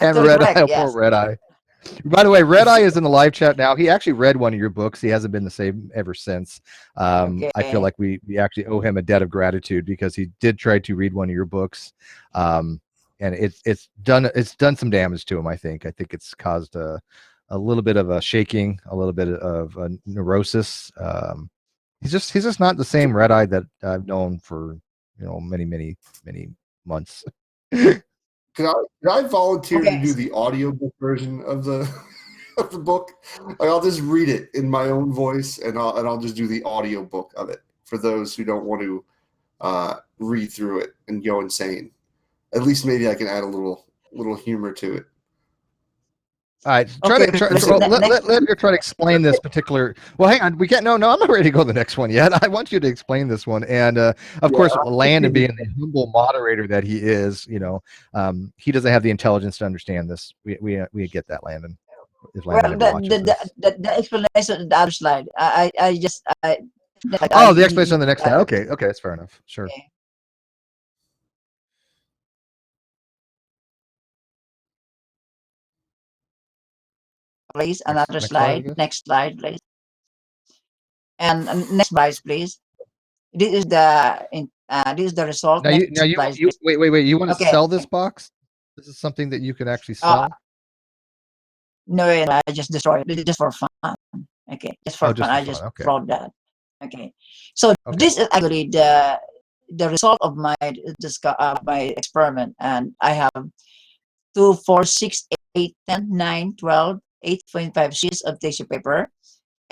And Actually, Red correct. Eye, poor Yes. Red Eye. By the way, Red Eye is in the live chat now. He actually read one of your books. He hasn't been the same ever since. I feel Okay. like we actually owe him a debt of gratitude because he did try to read one of your books, and it's done some damage to him. I think it's caused a little bit of a shaking, a little bit of a neurosis. He's just not the same Red Eye that I've known for many months. Could I volunteer to Okay. do the audiobook version of the of the book? Like, I'll just read it in my own voice, and I'll just do the audiobook of it for those who don't want to read through it and go insane. At least maybe I can add a little humor to it. All right, Okay. Listen, well, next. let her try to explain this particular. Well, hang on, we can't. No, I'm not ready to go to the next one yet. I want you to explain this one, and of Yeah. course, Landon, being the humble moderator that he is, he doesn't have the intelligence to understand this. We get that, Landon. If Well, Landon ever watches this. the explanation of the other slide. I just Oh, the explanation on the next slide. Okay, that's fair enough. Sure. Okay. Please, another Next slide, I slide. guess. Next slide, please. And next slide, please. This is the result. Now Next you slide, please. wait. You want to Okay. sell this box? This is something that you can actually Uh, sell. no, I just destroyed it just for fun. Okay, just for Oh, fun. just for I fun. just Okay. wrote that. Okay, so Okay. this is actually the result of my experiment, and I have 2, 4, 6, 8, 10, 9, 12, 8.5 sheets of tissue paper,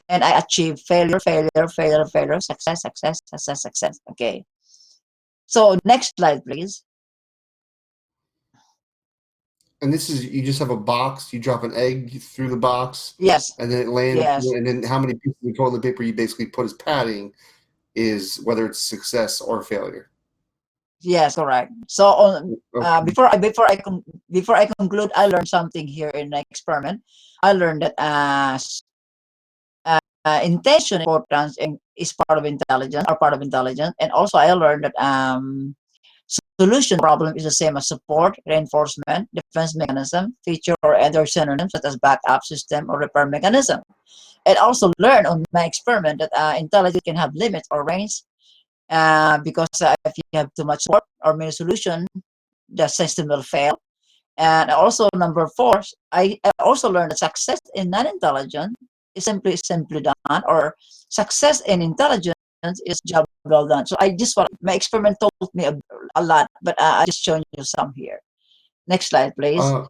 and I achieved failure, success, success, success, success. Okay. So next slide, please. And this is, you just have a box. You drop an egg through the box, Yes, and then it lands. yes, And then how many pieces of toilet paper you basically put as padding is whether it's success or failure. yes, correct. So on Okay. before I conclude, I learned something here in the experiment. I learned that intention importance is part of intelligence, or part of intelligence, and also I learned that solution problem is the same as support, reinforcement, defense mechanism, feature, or other synonyms such as backup system or repair mechanism. And also learn on my experiment that intelligence can have limits or range because if you have too much support or many solution, the system will fail. And also number 4, I also learned that success in non-intelligent is simply done, or success in intelligence is job well done. So I just want my experiment told me a lot, but I just showing you some here. Next slide, please. No.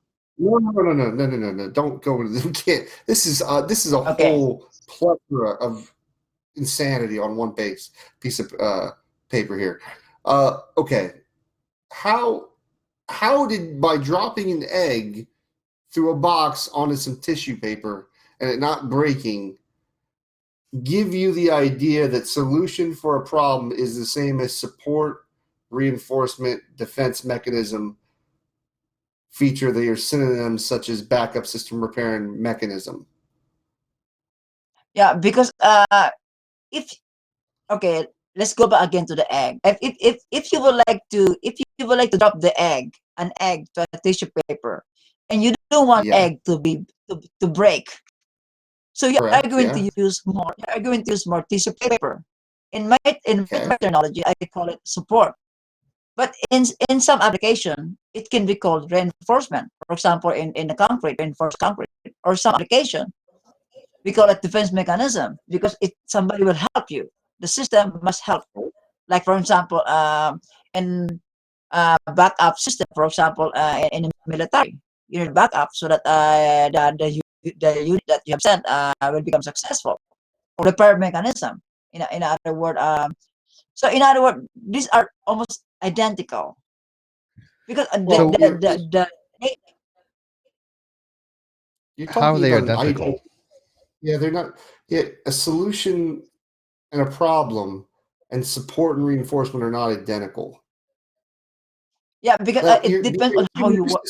Don't go into this. We can't. This is a Okay. whole plethora of insanity on one piece of paper here. Okay. How did, by dropping an egg through a box onto some tissue paper and it not breaking, give you the idea that solution for a problem is the same as support, reinforcement, defense mechanism, feature? They are synonyms such as backup system, repair, and mechanism. Yeah, because if okay, let's go back again to the egg. If you would like to, drop an egg to a tissue paper, and you don't want Yeah. egg to break, so you are Correct. going Yeah. to use more. You are going to use more tissue paper. In my Okay. terminology, I call it support. But in some application, it can be called reinforcement. For example, in the concrete, reinforced concrete, or some application, we call it defense mechanism because somebody will help you. The system must help. Like for example, in backup system, for example, in the military, you need backup so that the unit that you have sent will become successful, or repair mechanism. In other word, so in other words, these are almost identical because Well, you're how are talking they about identical? yeah, they're not. Yeah, a solution and a problem and support and reinforcement are not identical. yeah, because Now, it depends on how you work.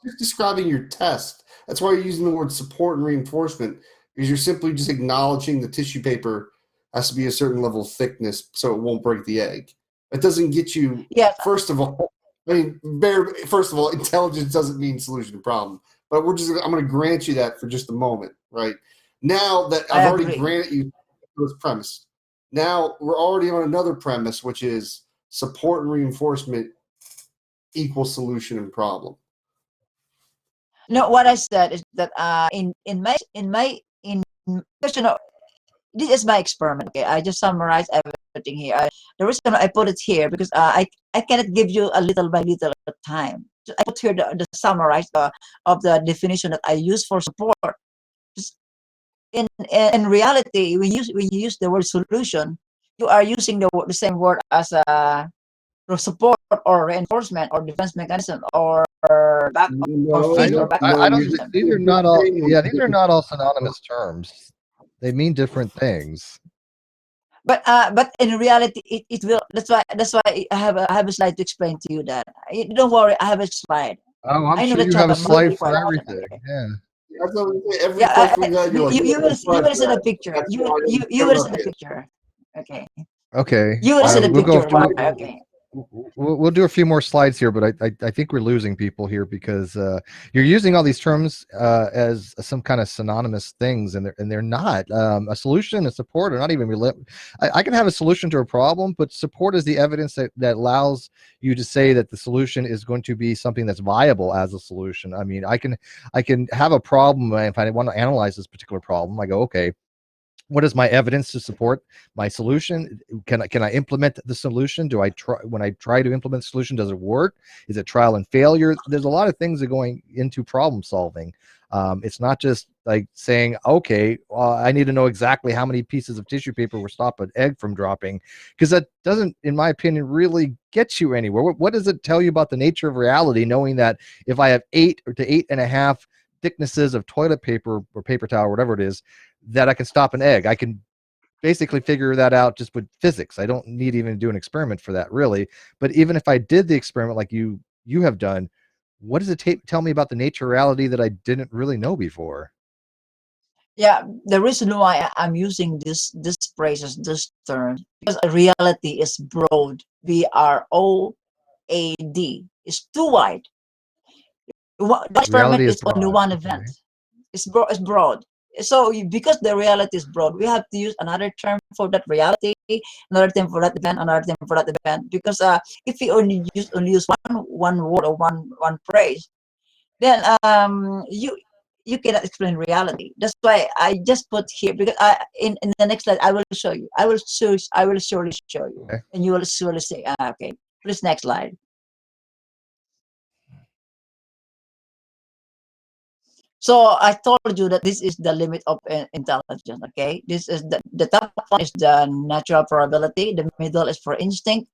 Just describing your test. That's why you're using the word support and reinforcement, because you're simply just acknowledging the tissue paper has to be a certain level of thickness so it won't break the egg. It doesn't get you. Yes, First of all, first of all, intelligence doesn't mean solution to problem. But I'm going to grant you that for just a moment, right? Now that I I've already agree. granted you this premise, now we're already on another premise, which is support and reinforcement equals solution and problem. No, what I said is that because this is my experiment. Okay, I just summarize everything here. The reason I put it here because I cannot give you a little by little at a time. I put here the summarize of the definition that I use for support. Just in reality, when you use the word solution, you are using the same word as support or reinforcement or defense mechanism or back or No, I feed or don't. backup I don't. mechanism. These are not all. Yeah, these are not all synonymous terms. They mean different things. But in reality, it will. That's why I have a slide to explain to you that. Don't worry, I have a slide. Oh, I'm I know sure that you you have have a a slide multiple for question. everything. Okay. Yeah. that's what I'm saying. Every Yeah, question we've had, you're like, you will see the picture. You will see the picture. Okay. Okay. You will see the We'll go. picture. Why? Okay. We'll do a few more slides here, but I think we're losing people here because you're using all these terms as some kind of synonymous things, and they're not. A solution and support are not even I can have a solution to a problem, but support is the evidence that allows you to say that the solution is going to be something that's viable as a solution. I mean, I can have a problem, and if I want to analyze this particular problem, I go, okay, what is my evidence to support my solution? Can I implement the solution? Do I try when I try to implement the solution? Does it work? Is it trial and failure? There's a lot of things that are going into problem solving. It's not just like saying, okay, I need to know exactly how many pieces of tissue paper will stop an egg from dropping, because that doesn't, in my opinion, really get you anywhere. What does it tell you about the nature of reality, knowing that if I have 8 to 8.5 thicknesses of toilet paper or paper towel, whatever it is, that I can stop an egg? I can basically figure that out just with physics. I don't need even to do an experiment for that, really. But even if I did the experiment like you have done, what does it tell me about the nature of reality that I didn't really know before? Yeah, the reason why I'm using this phrases, this term, because reality is broad. BROAD is too wide. The experiment Reality is is only broad. one event. Okay. It's broad. So because the reality is broad, we have to use another term for that reality, another term for that event, another term for that event. Because if we only use one word or one phrase, then you cannot explain reality. That's why I just put here because in the next slide I will show you. I will surely show you, Okay. and you will surely say, okay. Please next slide. So I told you that this is the limit of intelligence. Okay, this is the top one is the natural probability. The middle is for instinct.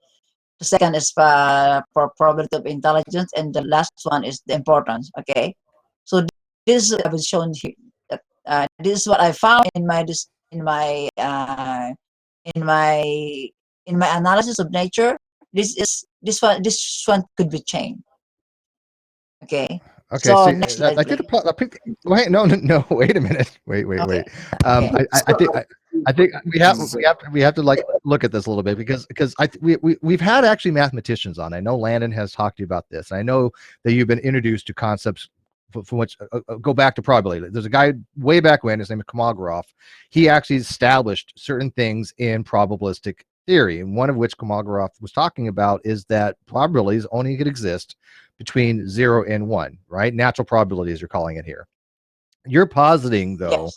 The second is for probability of intelligence, and the last one is the importance. Okay, so this is what I've shown here. This is what I found in my in my in my analysis of nature. This one could be changed. Okay, Okay, so so next slide, I think please. wait, no, wait a minute, Okay, um, okay. I, I, I think I think we have to like look at this a little bit because we've had actually mathematicians on. I know Landon has talked to you about this. I know that you've been introduced to concepts from which go back to probability. There's a guy way back when, his name is Kolmogorov. He actually established certain things in probabilistic theory, and one of which Kolmogorov was talking about is that probabilities only could exist between 0 and 1, right? Natural probabilities, you're calling it here. You're positing, though,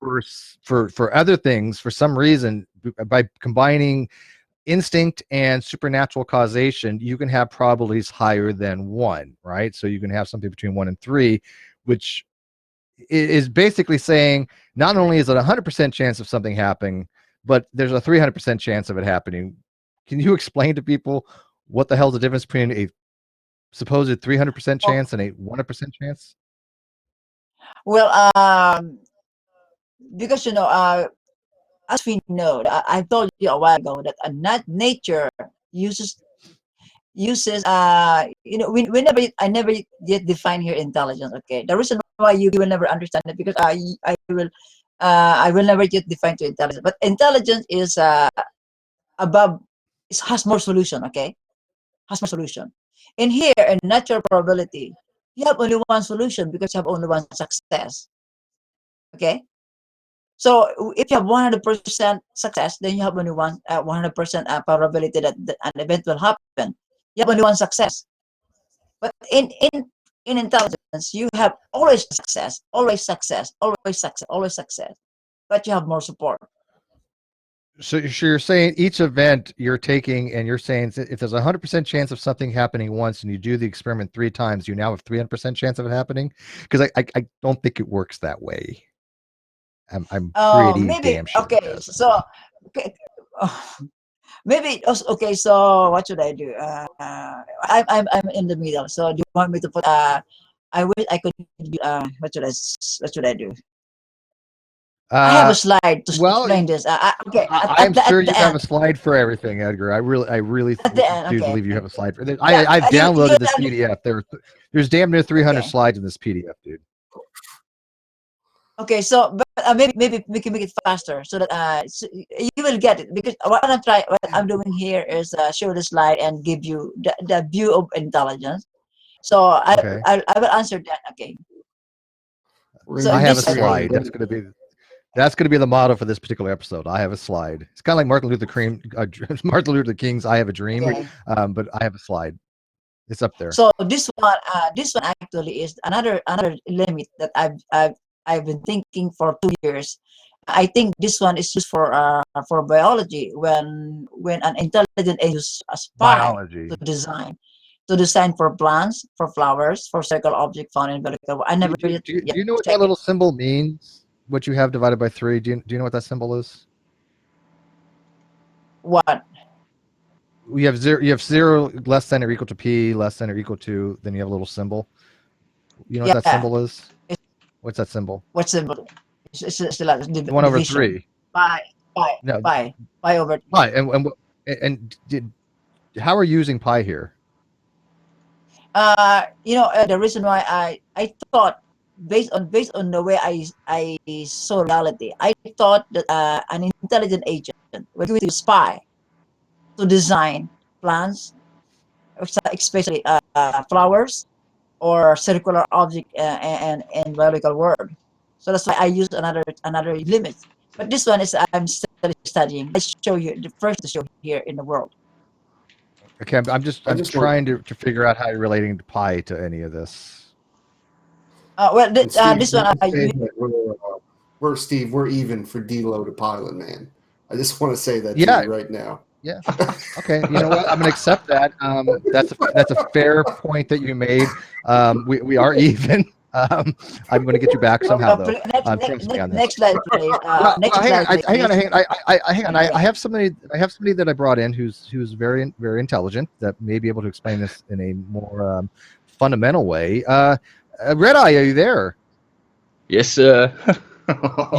Yes. for other things, for some reason, by combining instinct and supernatural causation, you can have probabilities higher than 1, right? So you can have something between 1 and 3, which is basically saying not only is it 100% chance of something happening, but there's a 300% chance of it happening. Can you explain to people what the hell's the difference between a supposed 300% chance and a 100% chance? Well, because as we know, I told you a while ago that not nature uses we never I never yet define here intelligence. Okay, the reason why you will never understand it because I will never yet define to intelligence. But intelligence is above, it has more solution. Okay, has more solution. In here, in natural probability, you have only one solution because you have only one success. Okay, so if you have 100% success, then you have only 100% probability that an event will happen. You have only one success. But in intelligence, you have always success, always success, always success, always success. But you have more support. So you're saying each event you're taking, and you're saying if there's a 100% chance of something happening once, and you do the experiment 3 times, you now have 300% chance of it happening. Because I don't think it works that way. I'm pretty Maybe damn sure. okay. So okay, maybe okay. So what should I do? I'm in the middle. So do you want me to put? I wish I could. What should I do? I have a slide to explain this. Okay, I'm sure at the you have end. a slide for everything, Edgar. I really At the end, do okay. believe you have a slide for this. Yeah, I've downloaded this you- PDF. There's damn near 300 Okay. slides in this PDF, dude. Okay, so but maybe we can make it faster so that so you will get it because what I'm doing here is show the slide and give you the view of intelligence. So Okay. I will answer that. Okay. So I have a this slide. That's gonna be the motto for this particular episode. I have a slide. It's kind of like Martin Luther King's "I Have a Dream," okay. but I have a slide. It's up there. So this one actually is another limit that I've been thinking for 2 years. I think this one is used for biology when an intelligent agent uses a spy Biology. to design for plants, for flowers, for circle object found in vertical. I never Do yet you know what check that little it. symbol means? What you have divided by 3? Do you know what that symbol is? What? You have 0 less than or equal to p less than or equal to. Then you have a little symbol. You know what that Yeah. symbol is? What's that symbol? What symbol? It's like 1 over division. 3. Pi. No, Pi over 3. pi. How are you using pi here? The reason why I thought based on the way I saw reality, I thought that an intelligent agent was going to spy to design plants, especially flowers or circular object and biological world. So that's why I used another limit. But this one is I'm still studying. Let's show you the first to show here in the world. Okay, I'm trying to figure out how you're relating to pi to any of this. Well, Steve, this one we're Steve. We're even for D-Lo to Pilot, man. I just want to say that to you right now. Yeah. Okay. You know what? I'm going to accept that. That's a fair point that you made. We are even. I'm going to get you back somehow, though. Trust me on this. Next slide, please. Hang on. I have somebody that I brought in who's very intelligent that may be able to explain this in a more fundamental way. Red Eye, are you there? Yes, sir.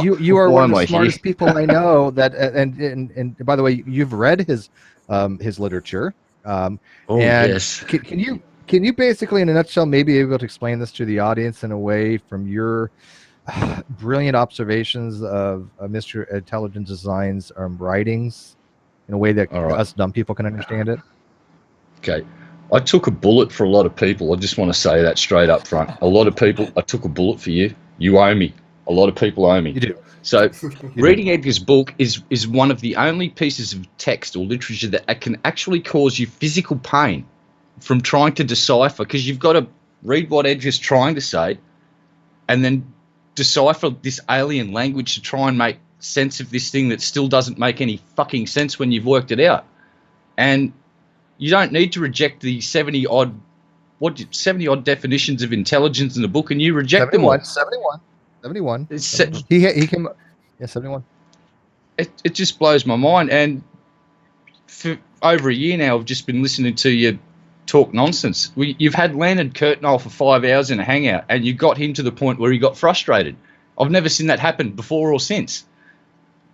You are one of the smartest people I know. That and by the way, you've read his literature. Yes. Can you basically, in a nutshell, maybe be able to explain this to the audience in a way from your brilliant observations of Mr. Intelligent Design's writings in a way that us dumb people can understand it? Okay. I took a bullet for a lot of people. I just want to say that straight up front. A lot of people, I took a bullet for you. You owe me. A lot of people owe me. You do. So reading Edgar's book is one of the only pieces of text or literature that can actually cause you physical pain from trying to decipher, because you've got to read what Edgar's trying to say and then decipher this alien language to try and make sense of this thing that still doesn't make any fucking sense when you've worked it out. And you don't need to reject the 70 odd definitions of intelligence in the book, and you reject them all. 71. 71. It's 71. He came. Yeah, 71. It just blows my mind. And for over a year now, I've just been listening to you talk nonsense. You've had Leonard Kirtnall for 5 hours in a hangout, and you got him to the point where he got frustrated. I've never seen that happen before or since.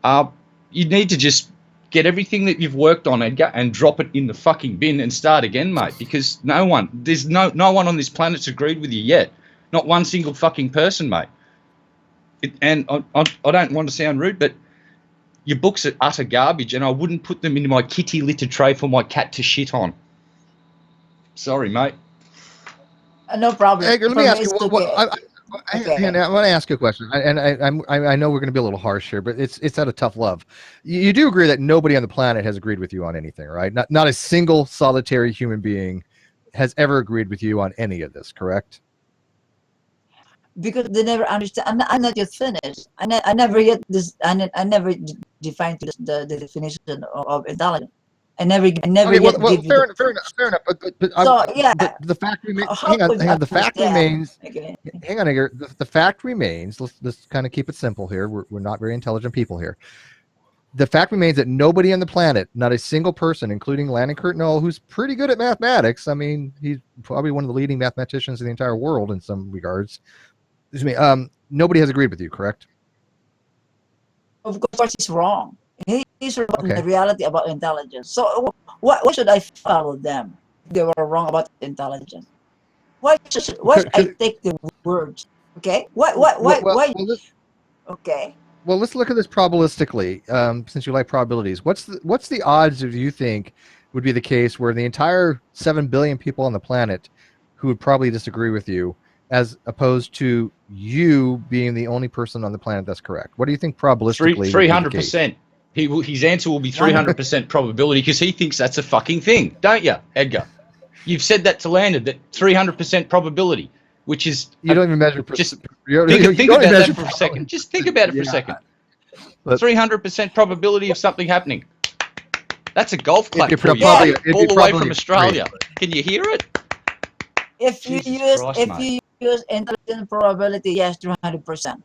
You need to just get everything that you've worked on, Edgar, and drop it in the fucking bin and start again, mate, because there's no one on this planet's agreed with you yet. Not one single fucking person, mate. And I don't want to sound rude, but your books are utter garbage, and I wouldn't put them in my kitty litter tray for my cat to shit on. Sorry, mate. No problem. Edgar, let me ask you. Okay. I want to ask you a question, and I know we're going to be a little harsh here, but it's out of tough love. You do agree that nobody on the planet has agreed with you on anything, right? Not a single solitary human being has ever agreed with you on any of this, correct? Because they never understand. I'm not yet finished. I never yet I never defined the definition of intelligence. I never Okay, yet well, give fair you enough. But so yeah. But the fact remains. How Hang on. could you The fact understand? remains. Okay. Hang on, Edgar. The fact remains. Let's kind of keep it simple here. We're not very intelligent people here. The fact remains that nobody on the planet, not a single person, including Landon Kirtnall, who's pretty good at mathematics. I mean, he's probably one of the leading mathematicians in the entire world in some regards. Excuse me. Nobody has agreed with you, correct? Of course, he's wrong. He's wrong in Okay. the reality about intelligence. So why should I follow them? If they were wrong about intelligence. Why should I take the words? Okay. Why? Okay. Well, let's look at this probabilistically. Since you like probabilities, what's the odds of you think would be the case where the entire 7 billion people on the planet who would probably disagree with you, as opposed to you being the only person on the planet that's correct? What do you think probabilistically? 300%. His answer will be 300% probability, because he thinks that's a fucking thing, don't you, Edgar? You've said that to Landon, that 300% probability, which is you don't even measure. Just think about that for a second. Just think about it for a second. 300% probability of something happening. That's a golf clap for you, all the way from Australia. Can you hear it? If you use intelligence probability, yes, 200%.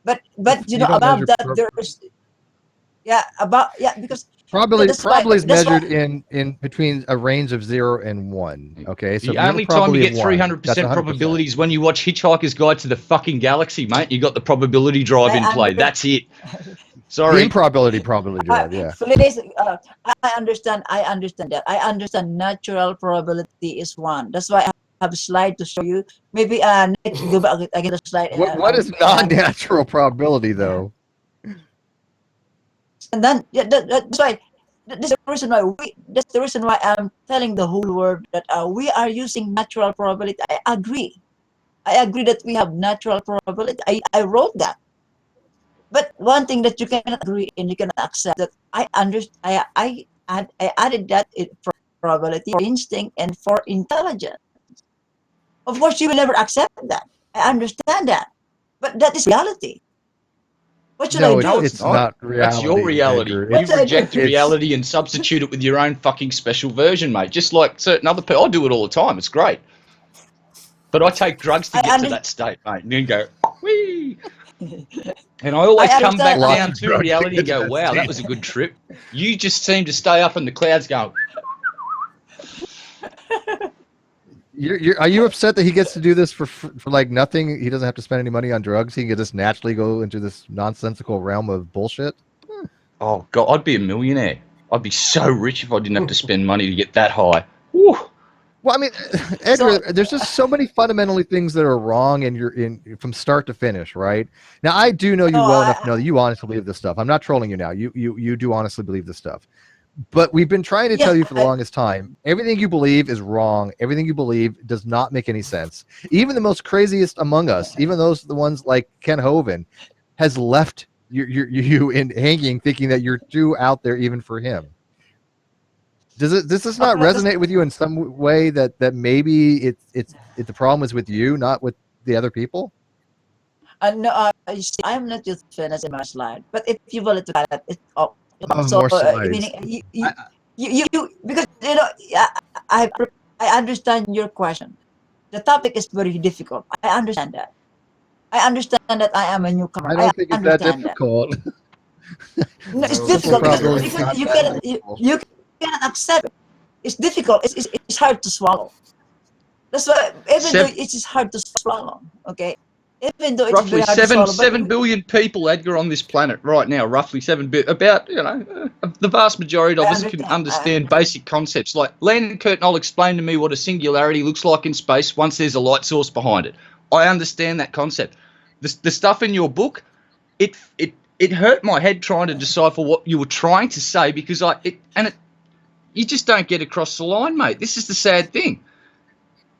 But you know about that there's because probability is measured in between a range of 0 and 1. Okay, so the only time you get 300% probability is when you watch Hitchhiker's Guide to the fucking Galaxy, mate. You got the probability drive in play. That's it. Sorry. The improbability drive. Yeah. Please, I understand that. I understand natural probability is 1. That's why I have a slide to show you. Maybe go back again the slide. What is non-natural probability though? And then that's why. That's the reason why I'm telling the whole world that we are using natural probability. I agree that we have natural probability. I wrote that. But one thing that you cannot agree and you cannot accept that I added that for probability, for instinct, and for intelligence. Of course, you will never accept that. I understand that, but that is reality. What should I do? No, it's not reality. That's your reality. You've rejected reality and substitute it with your own fucking special version, mate. Just like certain other people. I do it all the time. It's great. But I take drugs to get to that state, mate. And then go, whee! And I always come back down to reality and go, wow, that was a good trip. You just seem to stay up in the clouds going... Are you upset that he gets to do this for like nothing? He doesn't have to spend any money on drugs. He can just naturally go into this nonsensical realm of bullshit. Oh God, I'd be a millionaire. I'd be so rich if I didn't have to spend money to get that high. Woo. Well, I mean, Edgar, there's just so many fundamentally things that are wrong, and you're in from start to finish, right? Now, I do know you well enough to know that you honestly believe this stuff. I'm not trolling you now. You do honestly believe this stuff. But we've been trying to tell you for the longest time, everything you believe is wrong. Everything you believe does not make any sense. Even the most craziest among us, even the ones like Ken Hovind, has left you in hanging, thinking that you're too out there even for him. Does this not resonate with you in some way that maybe it's the problem is with you, not with the other people? No, I'm not just finished in my slide, but if you will look at it, it's more slides. Meaning you because you know I understand your question. The topic is very difficult. I understand that, I understand that I am a newcomer. I don't think it's that understand that. difficult. No, it's No, difficult because probability if is not you that cannot difficult. you cannot accept it. It's difficult. It's hard to swallow. That's why even though Seven, it is hard to swallow, okay, even though it's roughly very hard to swallow, but 7 billion people, Edgar, on this planet right now. Roughly 7 billion. About the vast majority of I us can understand. understand basic concepts like Landon Curtin. Explain to me what a singularity looks like in space once there's a light source behind it. I understand that concept. The stuff in your book, it hurt my head trying to decipher what you were trying to say because you just don't get across the line, mate. This is the sad thing.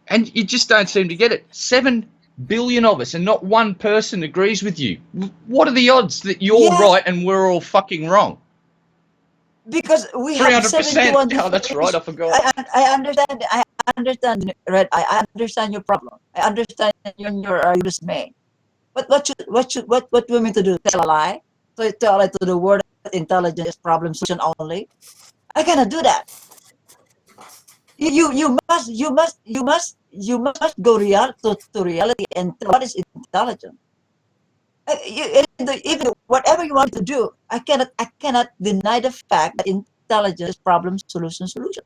And you just don't seem to get it. 7 billion of us and not one person agrees with you. What are the odds that you're Yeah, right and we're all fucking wrong? because we have 300%. 71 Oh, different that's right. I forgot. I understand. I understand, Red. I understand your problem. I understand your dismay. But what do you mean to do? Tell a lie? So you tell it to the world that intelligence is problem solution only? I cannot do that. You must go to reality and tell what is intelligent. Even whatever you want to do, I cannot deny the fact that intelligence is problem solution solution.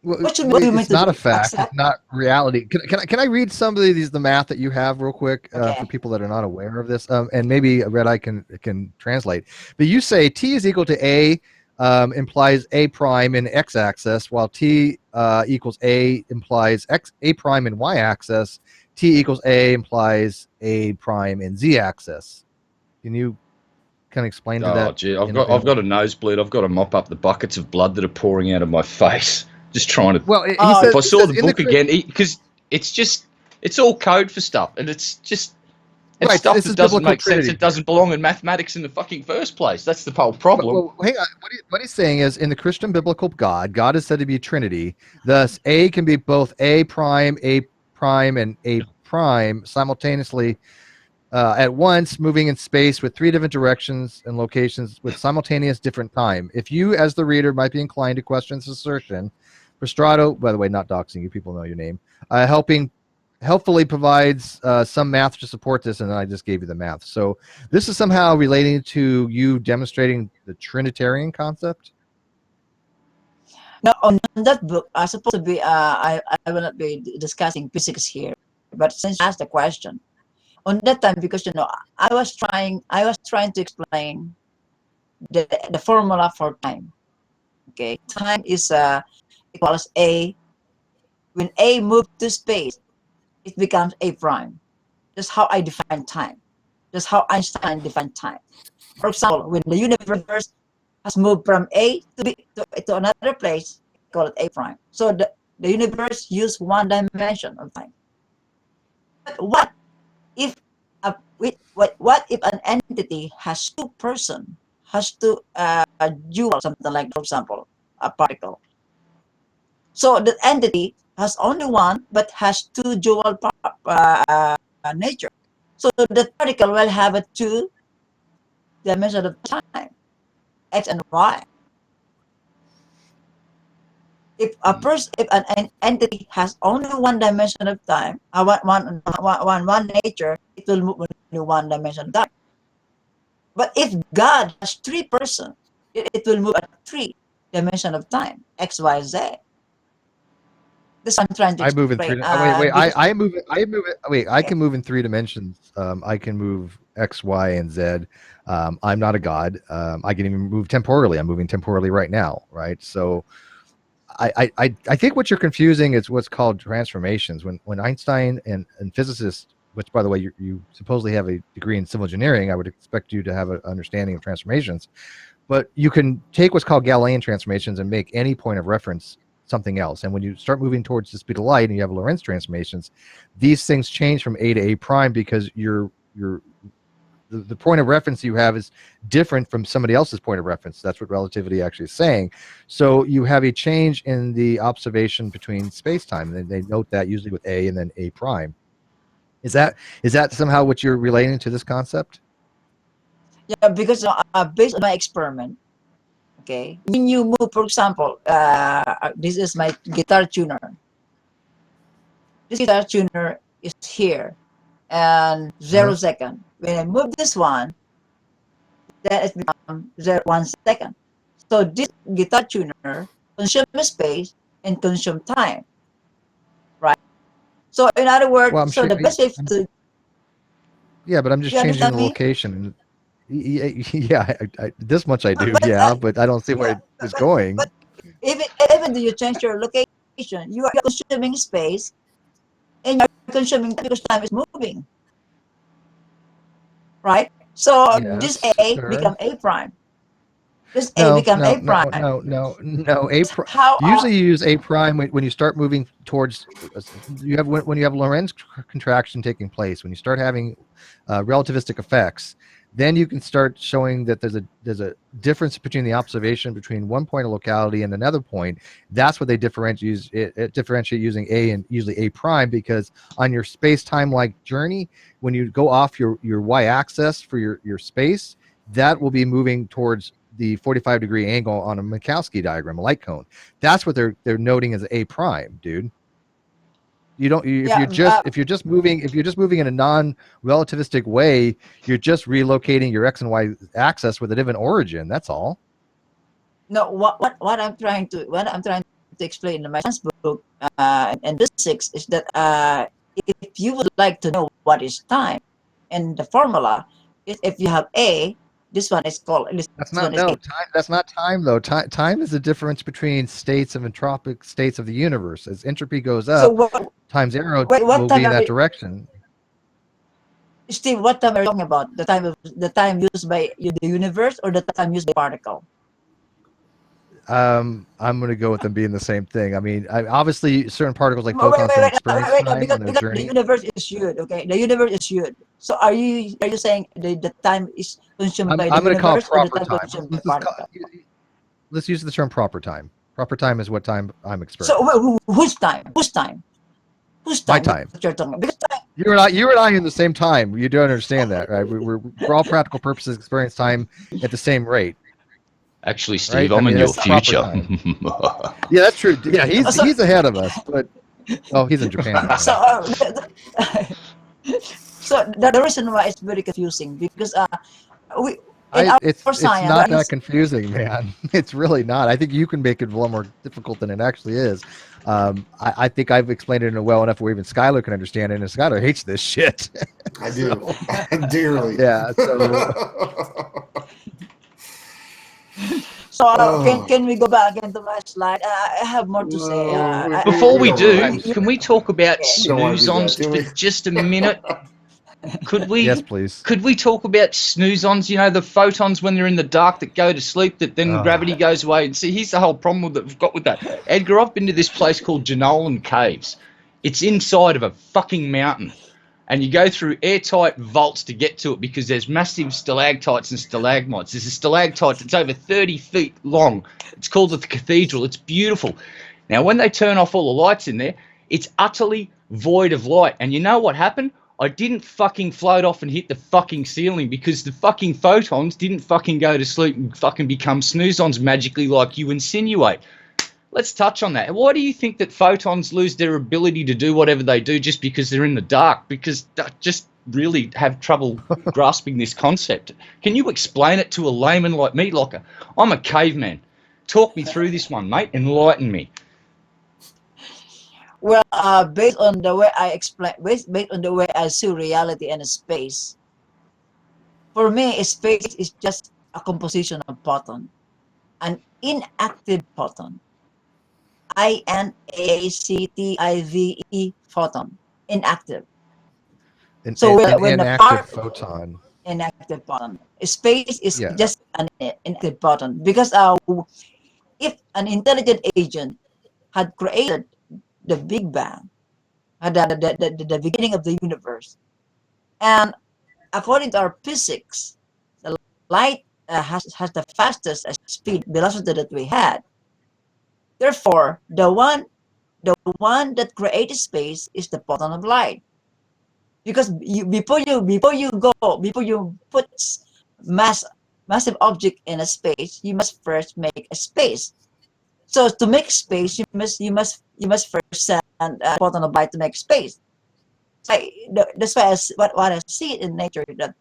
Well, What do you mean it's to not do? a fact. Accept? It's not reality. Can I read some of the math that you have real quick for Okay. people that are not aware of this? And maybe Red Eye can translate. But you say T is equal to A implies A prime in X axis, while T equals A implies A prime in Y axis. T equals A implies A prime in Z axis. Can you kind of explain to Oh, that? gee, I've got a nosebleed. I've got to mop up the buckets of blood that are pouring out of my face. Just trying to. Well, he Oh, says, If I saw the in book again, because it's all code for stuff, and it's right, stuff this that is doesn't biblical make sense. Trinity. It doesn't belong in mathematics in the fucking first place. That's the whole problem. Well, hang on. What he's saying is, in the Christian biblical God is said to be Trinity. Thus, A can be both A prime, and A prime simultaneously at once, moving in space with three different directions and locations with simultaneous different time. If you, as the reader, might be inclined to question this assertion, Prostrato, by the way, not doxing you, people know your name, helpfully provides some math to support this, and then I just gave you the math. So this is somehow relating to you demonstrating the Trinitarian concept? now on that book, I supposed to be. I will not be discussing physics here, but since you asked the question, on that time, because I was trying to explain the formula for time. Okay, time is equals A. When A moves to space, it becomes A prime. That's how I define time. That's how Einstein defined time. For example, when the universe has moved from A to B to another place, we call it A prime. So the universe used one dimension of time. But what if what if an entity has two person, has two dual, something like, for example, a particle. So the entity has only one, but has two dual nature. So the particle will have a two dimension of time, x and y. If an entity has only one dimension of time, one nature, it will move only one dimension of time. But if God has three persons, it will move at three dimension of time, x, y, z. This I'm trying to I move in explain. three. Wait. Because, I move. Wait. I okay. can move in three dimensions. I can move X, Y, and Z. I'm not a god. I can even move temporally. I'm moving temporally right now. Right. So, I think what you're confusing is what's called transformations. When Einstein and physicists, which by the way you supposedly have a degree in civil engineering, I would expect you to have an understanding of transformations. But you can take what's called Galilean transformations and make any point of reference something else. And when you start moving towards the speed of light and you have Lorentz transformations, these things change from A to A prime because the point of reference you have is different from somebody else's point of reference. That's what relativity actually is saying. So you have a change in the observation between space-time, and they note that usually with A and then A prime. Is that somehow what you're relating to this concept? Yeah, because based on my experiment, okay, when you move, for example, this is my guitar tuner. This guitar tuner is here, and 0 second. When I move this one, then it becomes 1 second. So this guitar tuner consumes space and consumes time, right? So in other words, Well, I'm so sure. the best way to Yeah, but I'm just you changing understand the me? location. Yeah, this much I do. But Yeah, but I don't see where yeah, it's going. but even though you change your location, you are consuming space and you're consuming time because time is moving, right? So this Yes, A sure. become A prime. This A No, become no, A no, prime. no, no, no. How Usually you use A prime when you start moving towards. You have when you have Lorentz contraction taking place. When you start having relativistic effects, then you can start showing that there's a difference between the observation between one point of locality and another point. That's what they differentiate using A and usually A prime, because on your space time like journey, when you go off your y-axis for your space, that will be moving towards the 45-degree angle on a Minkowski diagram, a light cone. That's what they're noting as A prime, dude. You don't yeah, if you're just moving in a non-relativistic way, you're just relocating your x and y axis with a different origin. That's all. no, what I'm trying to explain in my science book and physics is that if you would like to know what is time, and the formula is if you have A, this one is called this That's one not is A. time. That's not time though. Time is the difference between states of entropic states of the universe. As entropy goes So up, times arrow what will be time in are that we, direction. Steve? What time are you talking about? The time used by the universe or the time used by particle? I'm going to go with them being the same thing. I mean, obviously, certain particles like Wait, photons don't wait, experience wait, no, time because on their the journey. universe is huge. Okay, the universe is huge. So are you saying the time is consumed by the I'm going to call it universe or the proper time time. consumed by particle? Let's use the term proper time. Proper time is what time I'm So experiencing. whose time? Whose time? Whose My time? time. What you're talking about? Because time, You and I are in the same time. You do understand that, right? We're for all practical purposes experience time at the same rate, Actually, Steve, right? I I'm mean, in your that's the proper future. time. Yeah, that's true. Yeah, so he's ahead of us, but oh, he's in Japan right so now. so the reason why it's very confusing because we in our It's science not that confusing, man. It's really not. I think you can make it a lot more difficult than it actually is. I think I've explained it in a well enough where even Skylar can understand it, and Skylar hates this shit. I do. Dearly. Yeah. So so Oh, can we go back into my slide? I have more to say. well, Before we don't do, really. You can we talk about okay. We don't want to do that, snooze-ons do for we? just a minute? Could yes, we please. talk about snooze-ons? You know, the photons when they're in the dark that go to sleep, that then gravity goes away. And see, here's the whole problem that we've got with that. Edgar, I've been to this place called Jenolan Caves. It's inside of a fucking mountain. And you go through airtight vaults to get to it because there's massive stalactites and stalagmites. There's a stalactite that's over 30 feet long. It's called the Cathedral. It's beautiful. Now, when they turn off all the lights in there, it's utterly void of light. And you know what happened? I didn't fucking float off and hit the fucking ceiling because the fucking photons didn't fucking go to sleep and fucking become snooze-ons magically like you insinuate. Let's touch on that. Why do you think that photons lose their ability to do whatever they do just because they're in the dark? Because I just really have trouble grasping this concept. Can you explain it to a layman like me, Locker? I'm a caveman. Talk me through this one, mate. Enlighten me. Well, based on the way I explain, based on the way I see reality and space, for me, space is just a composition of photon, an inactive photon, inactive photon, inactive. So when An the active part photon. inactive photon, space is Yeah. just an inactive photon because if an intelligent agent had created the Big Bang, had the beginning of the universe, and according to our physics, the light has the fastest speed velocity that we had. Therefore, the one that creates space is the photon of light. Because before you put mass massive object in a space, you must first make a space. So to make space, you must first send a photon of light to make space. That's why what I see in nature, that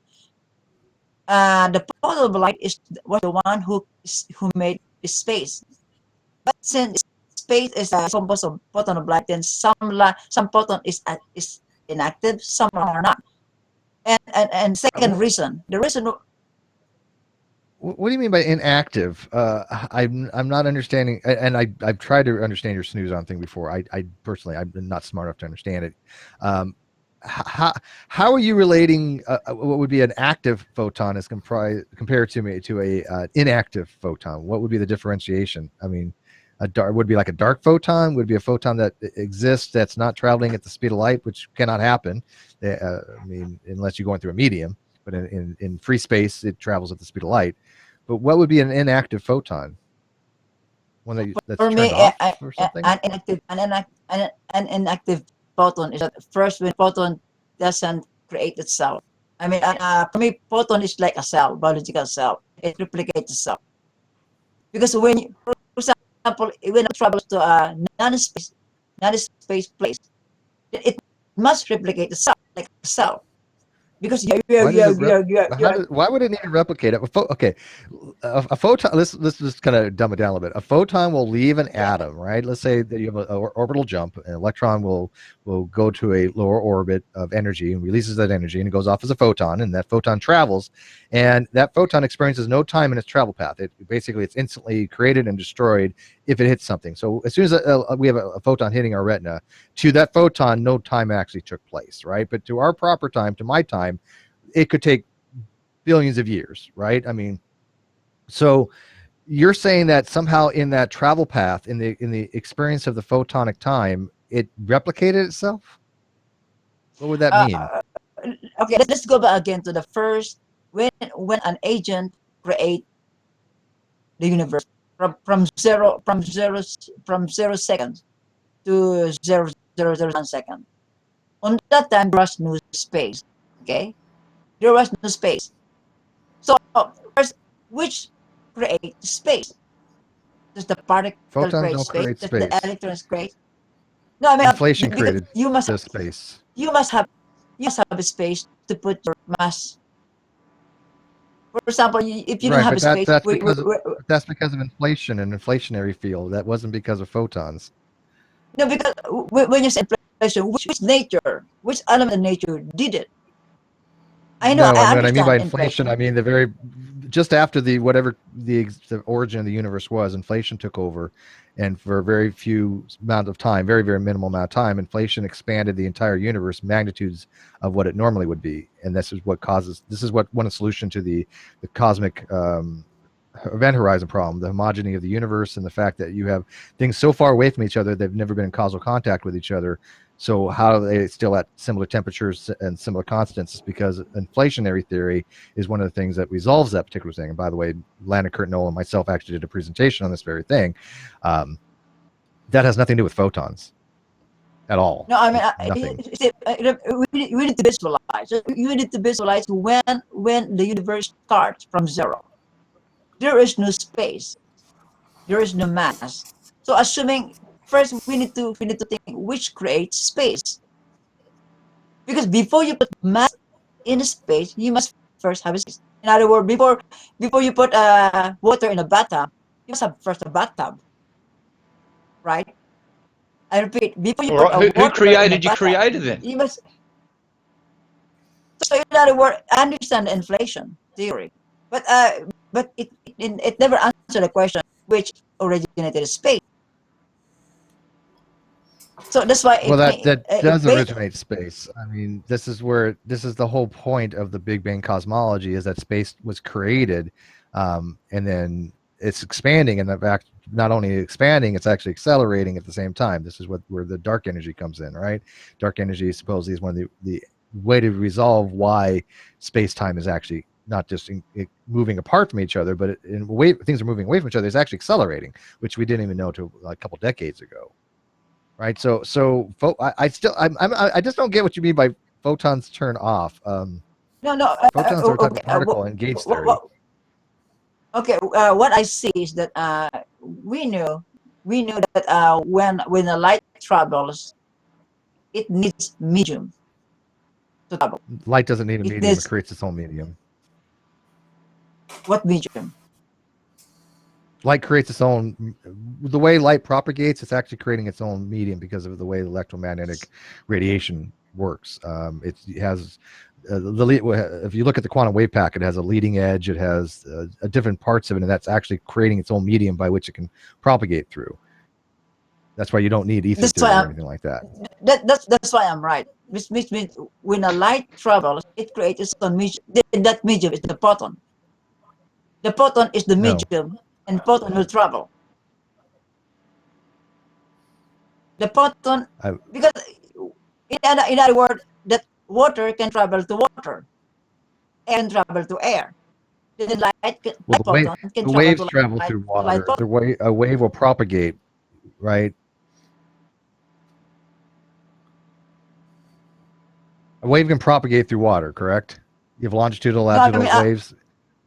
the photon of light was the one who made space. But since space is composed of photon of light, then some photon is inactive, some are not. And second reason, the reason. What do you mean by inactive? I'm not understanding, and I've tried to understand your snooze on thing before. I personally, I'm not smart enough to understand it. How are you relating what would be an active photon as compared to a inactive photon? What would be the differentiation? I mean, would be like a dark photon, would be a photon that exists that's not traveling at the speed of light, which cannot happen. I mean, unless you're going through a medium. But in free space, it travels at the speed of light. But what would be an inactive photon? One that's For turned me, off or something? an inactive photon is that first when photon doesn't create itself. I mean, for me, photon is like a cell, biological cell. It replicates itself. Because for example, when it travels to a non-space place, it must replicate itself like a cell. Because why would it need to replicate it? Okay, a photon. Let's just kind of dumb it down a little bit. A photon will leave an atom, right? Let's say that you have an orbital jump. An electron will go to a lower orbit of energy and releases that energy, and it goes off as a photon, and that photon travels, and that photon experiences no time in its travel path. It's instantly created and destroyed if it hits something. So as soon as we have a photon hitting our retina, to that photon, no time actually took place, right? But to our proper time, to my time, it could take billions of years, right? I mean, so you're saying that somehow in that travel path, in the experience of the photonic time, it replicated itself? What would that mean? Okay, let's go back again to the first when an agent create the universe from zero seconds to 0.001 second. On that time, there was no space. Okay, there was no space. So first, which create space? Does the particle Photons create don't space? create Does the space. electrons create? No, I mean Inflation because created you must the space. you must have a space to put your mass. For example, if you don't Right, have but a space, that's because of inflation and inflationary field. That wasn't because of photons. no, because when you say inflation, which nature, which element of nature did it? I know, No, I when I mean by understand inflation, I inflation. mean just after the origin of the universe was, inflation took over, and for a very few amount of time, very very minimal amount of time, inflation expanded the entire universe magnitudes of what it normally would be, and this is what one solution to the cosmic event horizon problem, the homogeny of the universe, and the fact that you have things so far away from each other they've never been in causal contact with each other. So how are they still at similar temperatures and similar constants? Is because inflationary theory is one of the things that resolves that particular thing. And by the way, Landon Kurt Noel and myself actually did a presentation on this very thing. That has nothing to do with photons at all. No, I mean, nothing. We need to visualize. You need to visualize when the universe starts from zero. There is no space. There is no mass. So assuming first we need to think which creates space. Because before you put mass in space, you must first have a space. In other words, before you put water in a bathtub, you must have first a bathtub, right? I repeat, before you All put right, a who water in a created your bathtub, creator then? you must. So in other words, I understand the inflation theory, but it never answered the question which originated space. So that's why Well, that does based. originate space. I mean, this is the whole point of the Big Bang cosmology, is that space was created, and then it's expanding, and in fact, not only expanding, it's actually accelerating at the same time. This is where the dark energy comes in, right? Dark energy supposedly is one of the way to resolve why space time is actually not just moving apart from each other, but things are moving away from each other. It's actually accelerating, which we didn't even know till a couple decades ago. Right. I just don't get what you mean by photons turn off. No. Photons are a type Okay. of particle in gauge theory. Okay. What I see is that we knew that when the light travels, it needs medium. to travel. Light doesn't need a It medium. needs- It creates its own medium. What medium? Light creates its own. The way light propagates, it's actually creating its own medium because of the way electromagnetic radiation works. It has if you look at the quantum wave packet, it has a leading edge. It has different parts of it, and that's actually creating its own medium by which it can propagate through. That's why you don't need ether That's theory why or anything like that. That's why I'm right. Which means when a light travels, it creates its own medium. That medium is the photon. The photon is the No. medium, and photon will travel. The photon, because in other words, that water can travel to water, air can travel to air. Then light can, Well, photon can the travel waves to travel light, through light water. A wave will propagate, right? A wave can propagate through water, correct? You have longitudinal, latitudinal waves.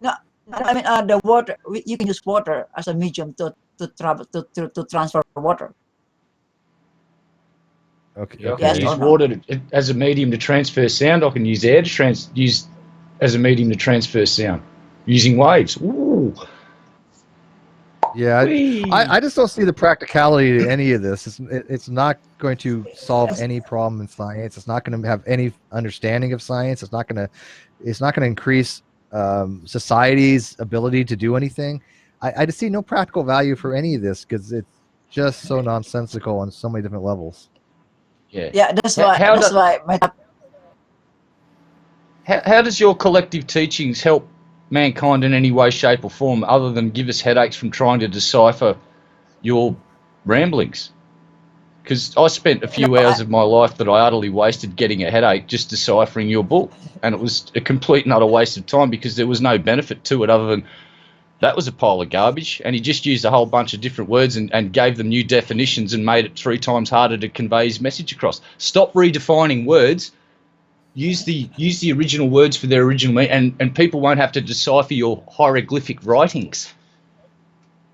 No, I mean the water. You can use water as a medium to travel to transfer water. Okay. Yeah, I Okay. can use water as a medium to transfer sound. I can use air to use as a medium to transfer sound using waves. Ooh. Yeah, I just don't see the practicality to any of this. It's not going to solve any problem in science. It's not going to have any understanding of science. It's not going to increase society's ability to do anything. I just see no practical value for any of this because it's just so nonsensical on so many different levels. Yeah, that's why how does your collective teachings help mankind in any way, shape, or form, other than give us headaches from trying to decipher your ramblings? Because I spent a few hours of my life that I utterly wasted getting a headache just deciphering your book, and it was a complete and utter waste of time because there was no benefit to it other than that was a pile of garbage, and he just used a whole bunch of different words and gave them new definitions and made it 3 times harder to convey his message across. Stop redefining words. Use the original words for their original meaning, and people won't have to decipher your hieroglyphic writings.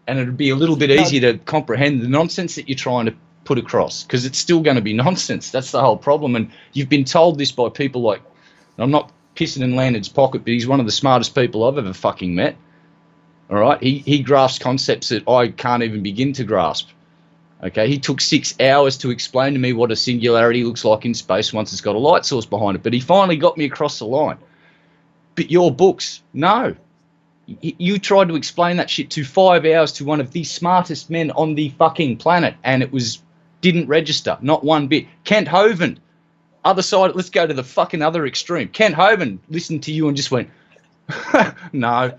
And it'd be a little bit easier to comprehend the nonsense that you're trying to put across, because it's still going to be nonsense. That's the whole problem. And you've been told this by people like, I'm not pissing in Landon's pocket, but he's one of the smartest people I've ever fucking met. All right, he grasps concepts that I can't even begin to grasp. Okay, he took 6 hours to explain to me what a singularity looks like in space once it's got a light source behind it, but he finally got me across the line. But your books, no. You tried to explain that shit to 5 hours to one of the smartest men on the fucking planet, and it didn't register, not one bit. Kent Hovind, other side, let's go to the fucking other extreme. Kent Hovind listened to you and just went, no.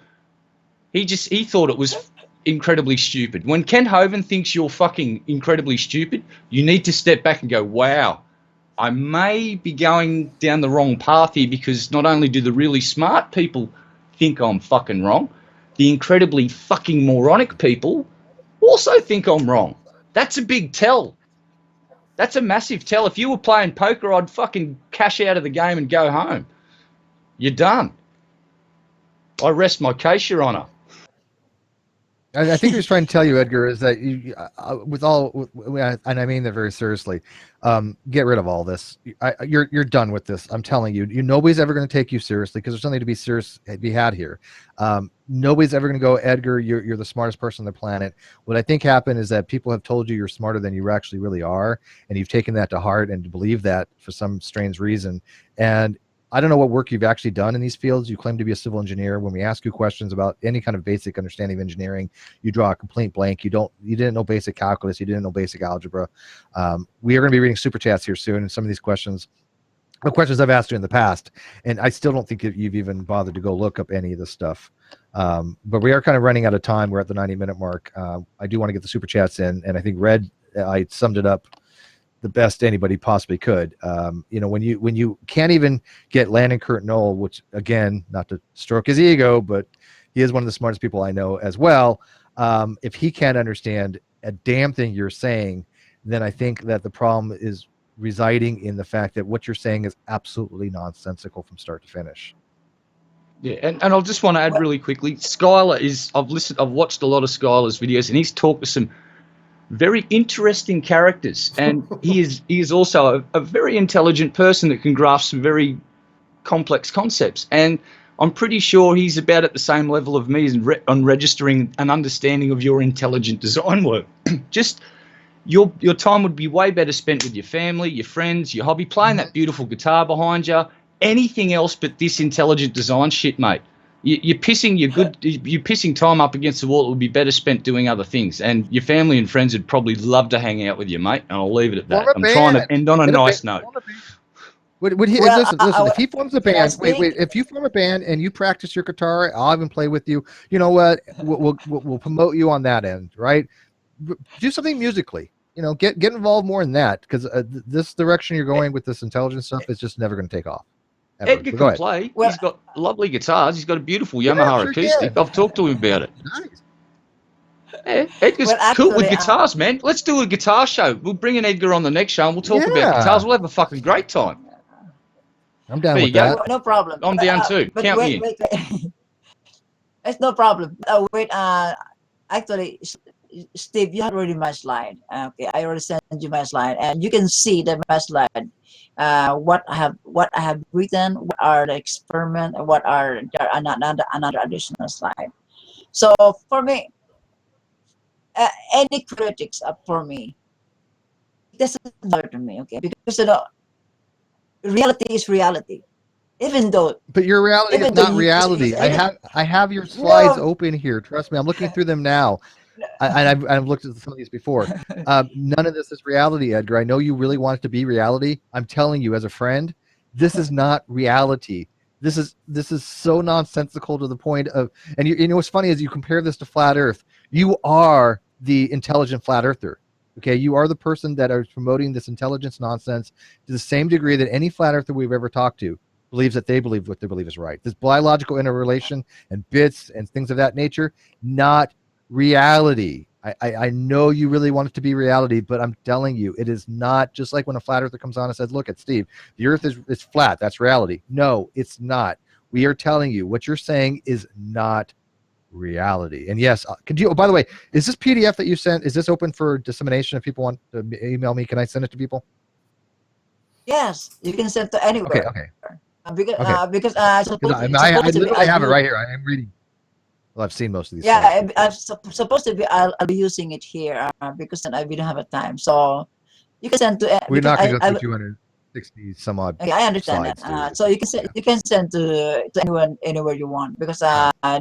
He thought it was incredibly stupid. When Kent Hovind thinks you're fucking incredibly stupid, you need to step back and go, wow, I may be going down the wrong path here, because not only do the really smart people think I'm fucking wrong, the incredibly fucking moronic people also think I'm wrong. That's a big tell. That's a massive tell. If you were playing poker, I'd fucking cash out of the game and go home. You're done. I rest my case, Your Honour. I think he was trying to tell you, Edgar, is that and I mean that very seriously. Get rid of all this. You're done with this. I'm telling you. Nobody's ever going to take you seriously because there's something to be had here. Nobody's ever going to go, Edgar, you're the smartest person on the planet. What I think happened is that people have told you you're smarter than you actually really are, and you've taken that to heart and believe that for some strange reason. And I don't know what work you've actually done in these fields. You claim to be a civil engineer. When we ask you questions about any kind of basic understanding of engineering, you draw a complete blank. You didn't know basic calculus. You didn't know basic algebra. We are going to be reading super chats here soon, and some of these questions are questions I've asked you in the past, and I still don't think you've even bothered to go look up any of this stuff. But we are kind of running out of time. We're at the 90-minute mark. I do want to get the super chats in, and I think Red, I summed it up the best anybody possibly could. When you can't even get Landon Kurt Knoll, which, again, not to stroke his ego, but he is one of the smartest people I know as well. If he can't understand a damn thing you're saying, then I think that the problem is residing in the fact that what you're saying is absolutely nonsensical from start to finish. Yeah, and I'll just want to add really quickly, Skylar I've watched a lot of Skylar's videos, and he's talked to some very interesting characters, and he is also a very intelligent person that can grasp some very complex concepts. And I'm pretty sure he's about at the same level of me on registering an understanding of your intelligent design work. Just your time would be way better spent with your family, your friends, your hobby, playing that beautiful guitar behind you. Anything else but this intelligent design shit, mate. You're pissing time up against the wall. It would be better spent doing other things. And your family and friends would probably love to hang out with you, mate. And I'll leave it at that. I'm trying to end on a nice note. Would he, Well, listen, if he forms a band, wait, if you form a band and you practice your guitar, I'll even play with you. You know what? We'll promote you on that end, right? Do something musically. You know, get involved more in that, because this direction you're going with this intelligence stuff is just never going to take off. Ever. Edgar can play. Well, he's got lovely guitars. He's got a beautiful Yamaha acoustic. I've talked to him about it. Nice. Yeah, Edgar's cool with guitars, man. Let's do a guitar show. We'll bring in Edgar on the next show and we'll talk about guitars. We'll have a fucking great time. I'm down with that. No problem. I'm down too. Count me in. Wait. It's no problem. Actually, Steve, you have already my slide. Okay, I already sent you my slide, and you can see that my slide. What I have written, what are the experiment, what are another additional slide. So for me, any critics for me, it doesn't matter to me, okay? Because reality is reality, even though. But your reality is not reality. I have your slides open here. Trust me, I'm looking through them now. I've looked at some of these before. None of this is reality, Edgar. I know you really want it to be reality. I'm telling you, as a friend, this is not reality. This is so nonsensical to the point of. And you know what's funny is you compare this to flat Earth. You are the intelligent flat earther. Okay, you are the person that is promoting this intelligence nonsense to the same degree that any flat earther we've ever talked to believes that they believe what they believe is right. This biological interrelation and bits and things of that nature, not reality. I know you really want it to be reality, but I'm telling you, it is not. Just like when a flat earther comes on and says, look at Steve, the earth is flat. That's reality. No, it's not. We are telling you what you're saying is not reality. And yes, could you, by the way, is this PDF that you sent, is this open for dissemination? If people want to email me, can I send it to people? Yes, you can send to anywhere. Okay. Because I literally have it right here. I am reading. Well, I've seen most of these. Yeah, I'm supposed to be. I'll be using it here because then we don't have a time. So you can send to. We're not going to go through 260 some odd. Okay, I understand that. So you can send to anyone anywhere you want, because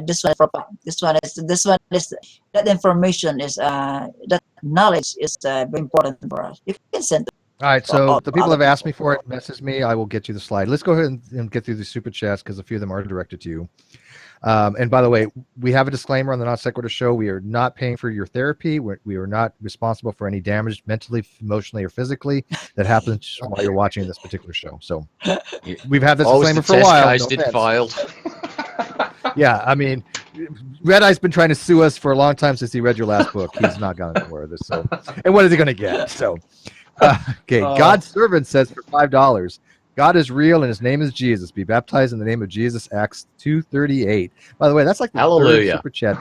this one is that information is that knowledge is very important for us. You can send to. All right, so the people have asked me for it. Message me. I will get you the slide. Let's go ahead and get through the super chats, because a few of them are directed to you. And by the way, we have a disclaimer on the Non-Sequitur Show. We are not paying for your therapy. We are not responsible for any damage mentally, emotionally, or physically that happens while you're watching this particular show. So we've had this disclaimer for a while. Filed. Yeah, I mean, Red Eye's been trying to sue us for a long time since he read your last book. He's not going to aware of this. So, and what is he going to get? So, okay, God's servant says for $5. God is real and his name is Jesus. Be baptized in the name of Jesus, Acts 2:38. By the way, that's like the third super chat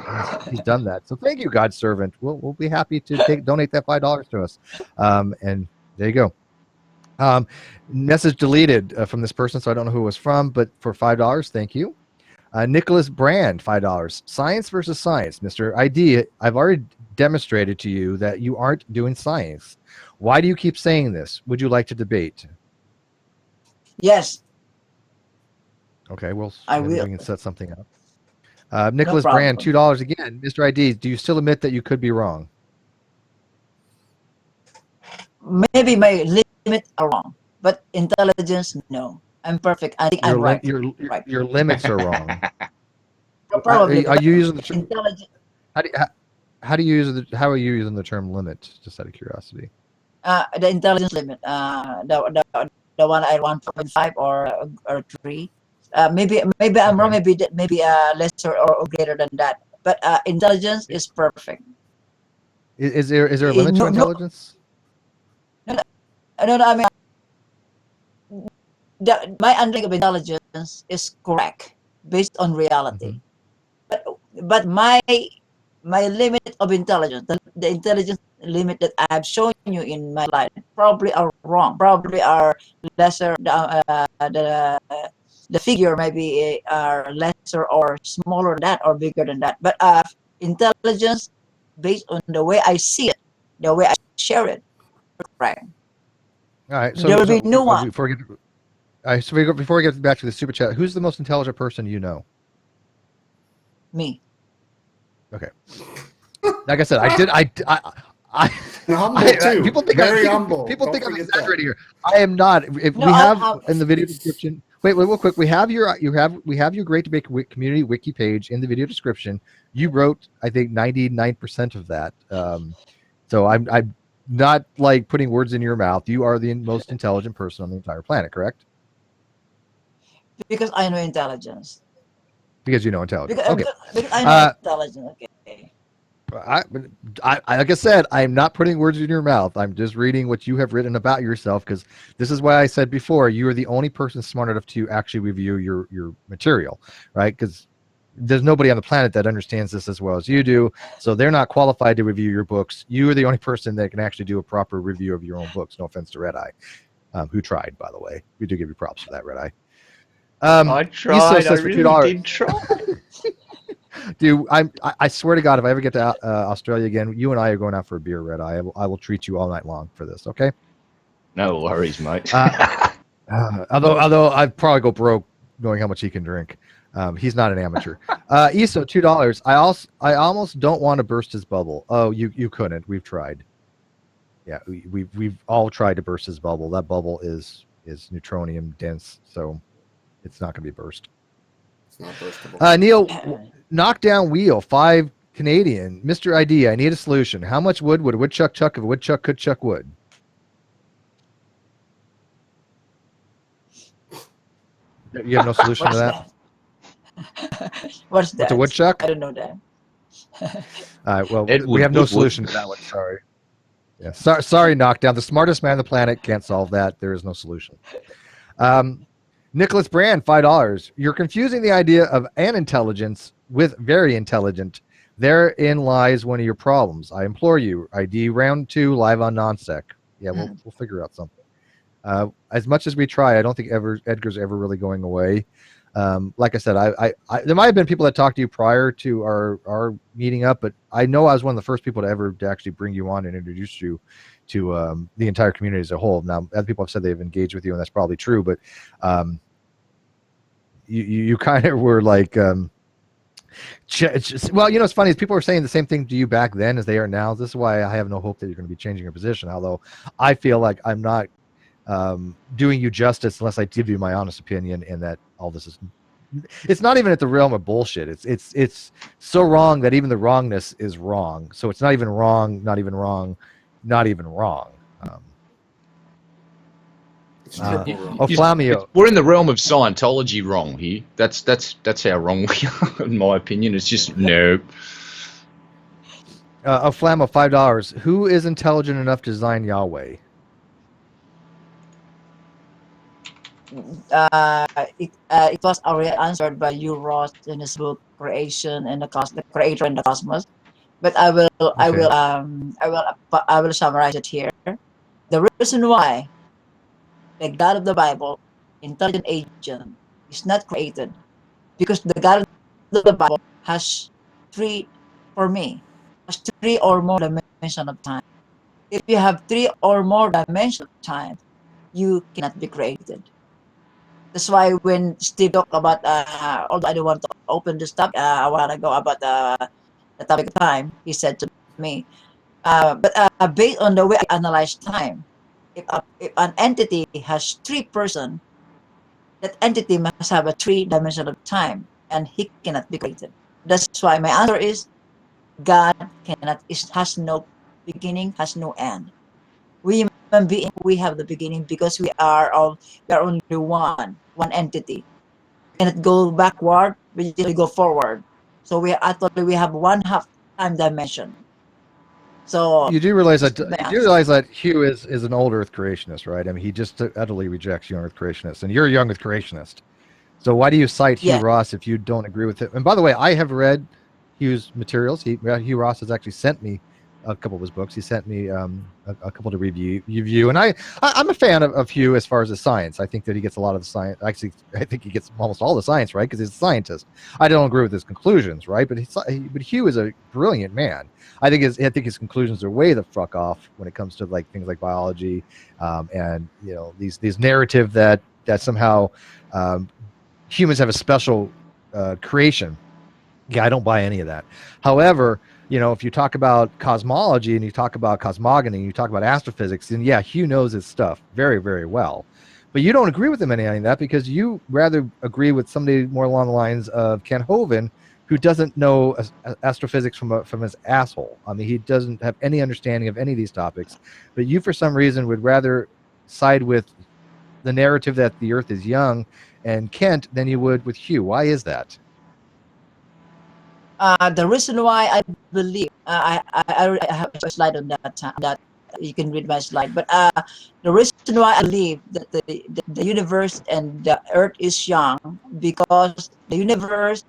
he's done that. So thank you, God's servant. We'll be happy to donate that $5 to us. And there you go. Message deleted from this person, so I don't know who it was from, but for $5, thank you. Nicholas Brand, $5. Science versus science. Mr. ID, I've already demonstrated to you that you aren't doing science. Why do you keep saying this? Would you like to debate? Yes. Okay, well, I maybe will. we can set something up. Nicholas Brand, $2 again. Mr. ID, do you still admit that you could be wrong? Maybe my limits are wrong, but intelligence, no. I'm perfect. I think I'm right. Your limits are wrong. Probably. Are you using the term? Intelligence? How are you using the term limit? Just out of curiosity. The intelligence limit. The one I want 1.5 or 3. Maybe I'm wrong. Maybe lesser or greater than that. But intelligence is perfect. Is there a limit to intelligence? No. I mean, my understanding of intelligence is correct based on reality. But my limit of intelligence, the intelligence limit that I've shown you in my slide, probably are wrong. Probably are lesser. the figure maybe are lesser or smaller than that or bigger than that. But intelligence, based on the way I see it, the way I share it, right? All right. There will be no one. Before we get, before we get back to the super chat, who's the most intelligent person you know? Me. Okay. Like I said, humble too. People think Very humble. People Don't think I'm forget exaggerating here. I am not. If No, we have in the video description. Wait, real quick. We have your Great Debate Community Wiki page in the video description. You wrote, I think, 99% of that. So I'm not like putting words in your mouth. You are the most intelligent person on the entire planet, correct? Because I know intelligence. Because you know intelligence. Because, Okay. because I know intelligence. Okay. I, like I said, I'm not putting words in your mouth. I'm just reading what you have written about yourself, because this is why I said before, you are the only person smart enough to actually review your material, right? Because there's nobody on the planet that understands this as well as you do, so they're not qualified to review your books. You are the only person that can actually do a proper review of your own books. No offense to Red Eye, who tried, by the way. We do give you props for that, Red Eye. I tried. I really did try. Dude, I swear to God, if I ever get to Australia again, you and I are going out for a beer, Red Eye. I will treat you all night long for this, okay? No worries, mate. Although I'd probably go broke knowing how much he can drink. He's not an amateur. Iso, $2. I almost don't want to burst his bubble. Oh, you couldn't. We've tried. Yeah, we've all tried to burst his bubble. That bubble is neutronium dense, so it's not going to be burst. It's not burstable. Neil, knockdown wheel, 5 Canadian. Mr. ID, I need a solution. How much wood would a woodchuck chuck if a woodchuck could chuck wood? You have no solution to that? What's that? What's a woodchuck? I don't know that. All right, well, Edward we have no Woodward. solution to that one. Sorry. Yeah, sorry, knockdown. The smartest man on the planet can't solve that. There is no solution. Nicholas Brand, $5. You're confusing the idea of an intelligence with very intelligent. Therein lies one of your problems. I implore you. ID round 2 live on NonSec. Yeah, we'll figure out something. As much as we try, I don't think Edgar's ever really going away. Like I said, I there might have been people that talked to you prior to our meeting up, but I know I was one of the first people to actually bring you on and introduce you to the entire community as a whole. Now, other people have said they've engaged with you, and that's probably true, but you kind of were like, well, it's funny is people were saying the same thing to you back then as they are now. This is why I have no hope that you're going to be changing your position, although I feel like I'm not doing you justice unless I give you my honest opinion, and that all this is, it's not even at the realm of bullshit. It's so wrong that even the wrongness is wrong. So it's not even wrong, not even wrong, not even wrong. Flamio. We're in the realm of Scientology wrong here. That's how wrong we are, in my opinion. It's just no. Flamo, $5. Who is intelligent enough to design Yahweh? It was already answered by you, Ross, in his book Creation and the Creator and the Cosmos. But I will summarize it here. The reason why the God of the Bible, intelligent agent, is not created, because the God of the Bible has three or more dimensions of time. If you have 3 or more dimensions of time, you cannot be created. That's why when Steve talked about, although I don't want to open this topic a while ago about the topic of time, he said to me, but based on the way I analyze time, if an entity has 3 persons, that entity must have a 3 dimension of time, and he cannot be created. That's why my answer is God has no beginning, has no end. We human beings, we have the beginning because we are only one entity. We cannot go backward, we just go forward. So we have 1/2 time dimension. So You do realize that Hugh is an old Earth creationist, right? I mean, he just utterly rejects young Earth creationists, and you're a young Earth creationist. So why do you cite Hugh Ross if you don't agree with it? And by the way, I have read Hugh's materials. Hugh Ross has actually sent me a couple of his books. He sent me a couple to review, and I'm a fan of Hugh as far as the science. I think that he gets a lot of the science. Actually, I think he gets almost all the science right because he's a scientist. I don't agree with his conclusions, right? But Hugh is a brilliant man. I think his conclusions are way the fuck off when it comes to like things like biology, and these narrative that somehow humans have a special creation. Yeah, I don't buy any of that. However, if you talk about cosmology and you talk about cosmogony and you talk about astrophysics, then yeah, Hugh knows his stuff very, very well. But you don't agree with him in any of that because you rather agree with somebody more along the lines of Ken Hovind, who doesn't know astrophysics from his asshole. I mean, he doesn't have any understanding of any of these topics. But you, for some reason, would rather side with the narrative that the Earth is young and Kent than you would with Hugh. Why is that? The reason why I believe I have a slide on that time that you can read my slide, but the reason why I believe that the universe and the Earth is young because the universe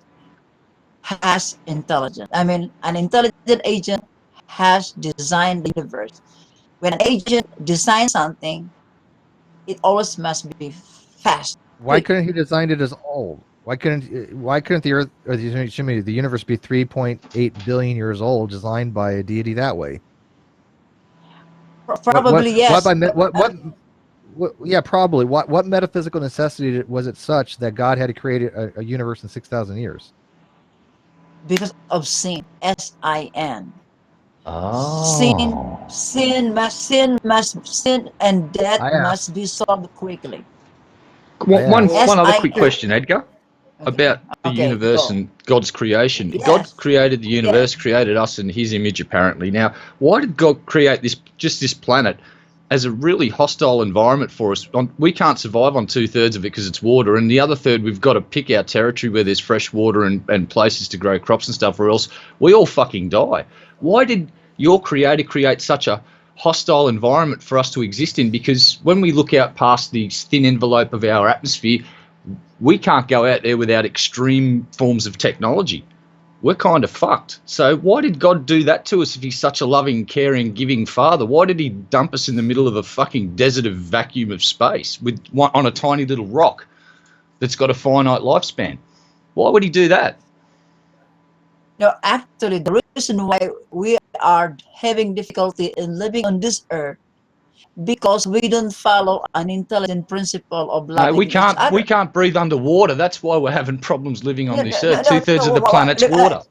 has intelligence. I mean, an intelligent agent has designed the universe. When an agent designs something, it always must be fast. Why couldn't he design it as old? Why couldn't the Earth or the universe be 3.8 billion years old, designed by a deity that way? Probably yes. Yeah, probably. What metaphysical necessity was it such that God had to create a universe in 6,000 years? Because of sin, S-I-N. Oh. Sin, and death must be solved quickly. One other quick question, Edgar, about the universe and God's creation. Yes. God created the universe, created us in His image, apparently. Now, why did God create this planet as a really hostile environment for us? We can't survive on 2/3 of it because it's water, and the other third we've got to pick our territory where there's fresh water and places to grow crops and stuff, or else we all fucking die. Why did your Creator create such a hostile environment for us to exist in? Because when we look out past the thin envelope of our atmosphere, we can't go out there without extreme forms of technology. We're kind of fucked. So why did God do that to us if He's such a loving, caring, giving Father? Why did He dump us in the middle of a fucking desert of vacuum of space on a tiny little rock that's got a finite lifespan? Why would He do that? No, actually, the reason why we are having difficulty in living on this earth because we don't follow an intelligent principle of loving. No, we can't breathe underwater. That's why we're having problems living on this earth. 2/3 of the planet's water.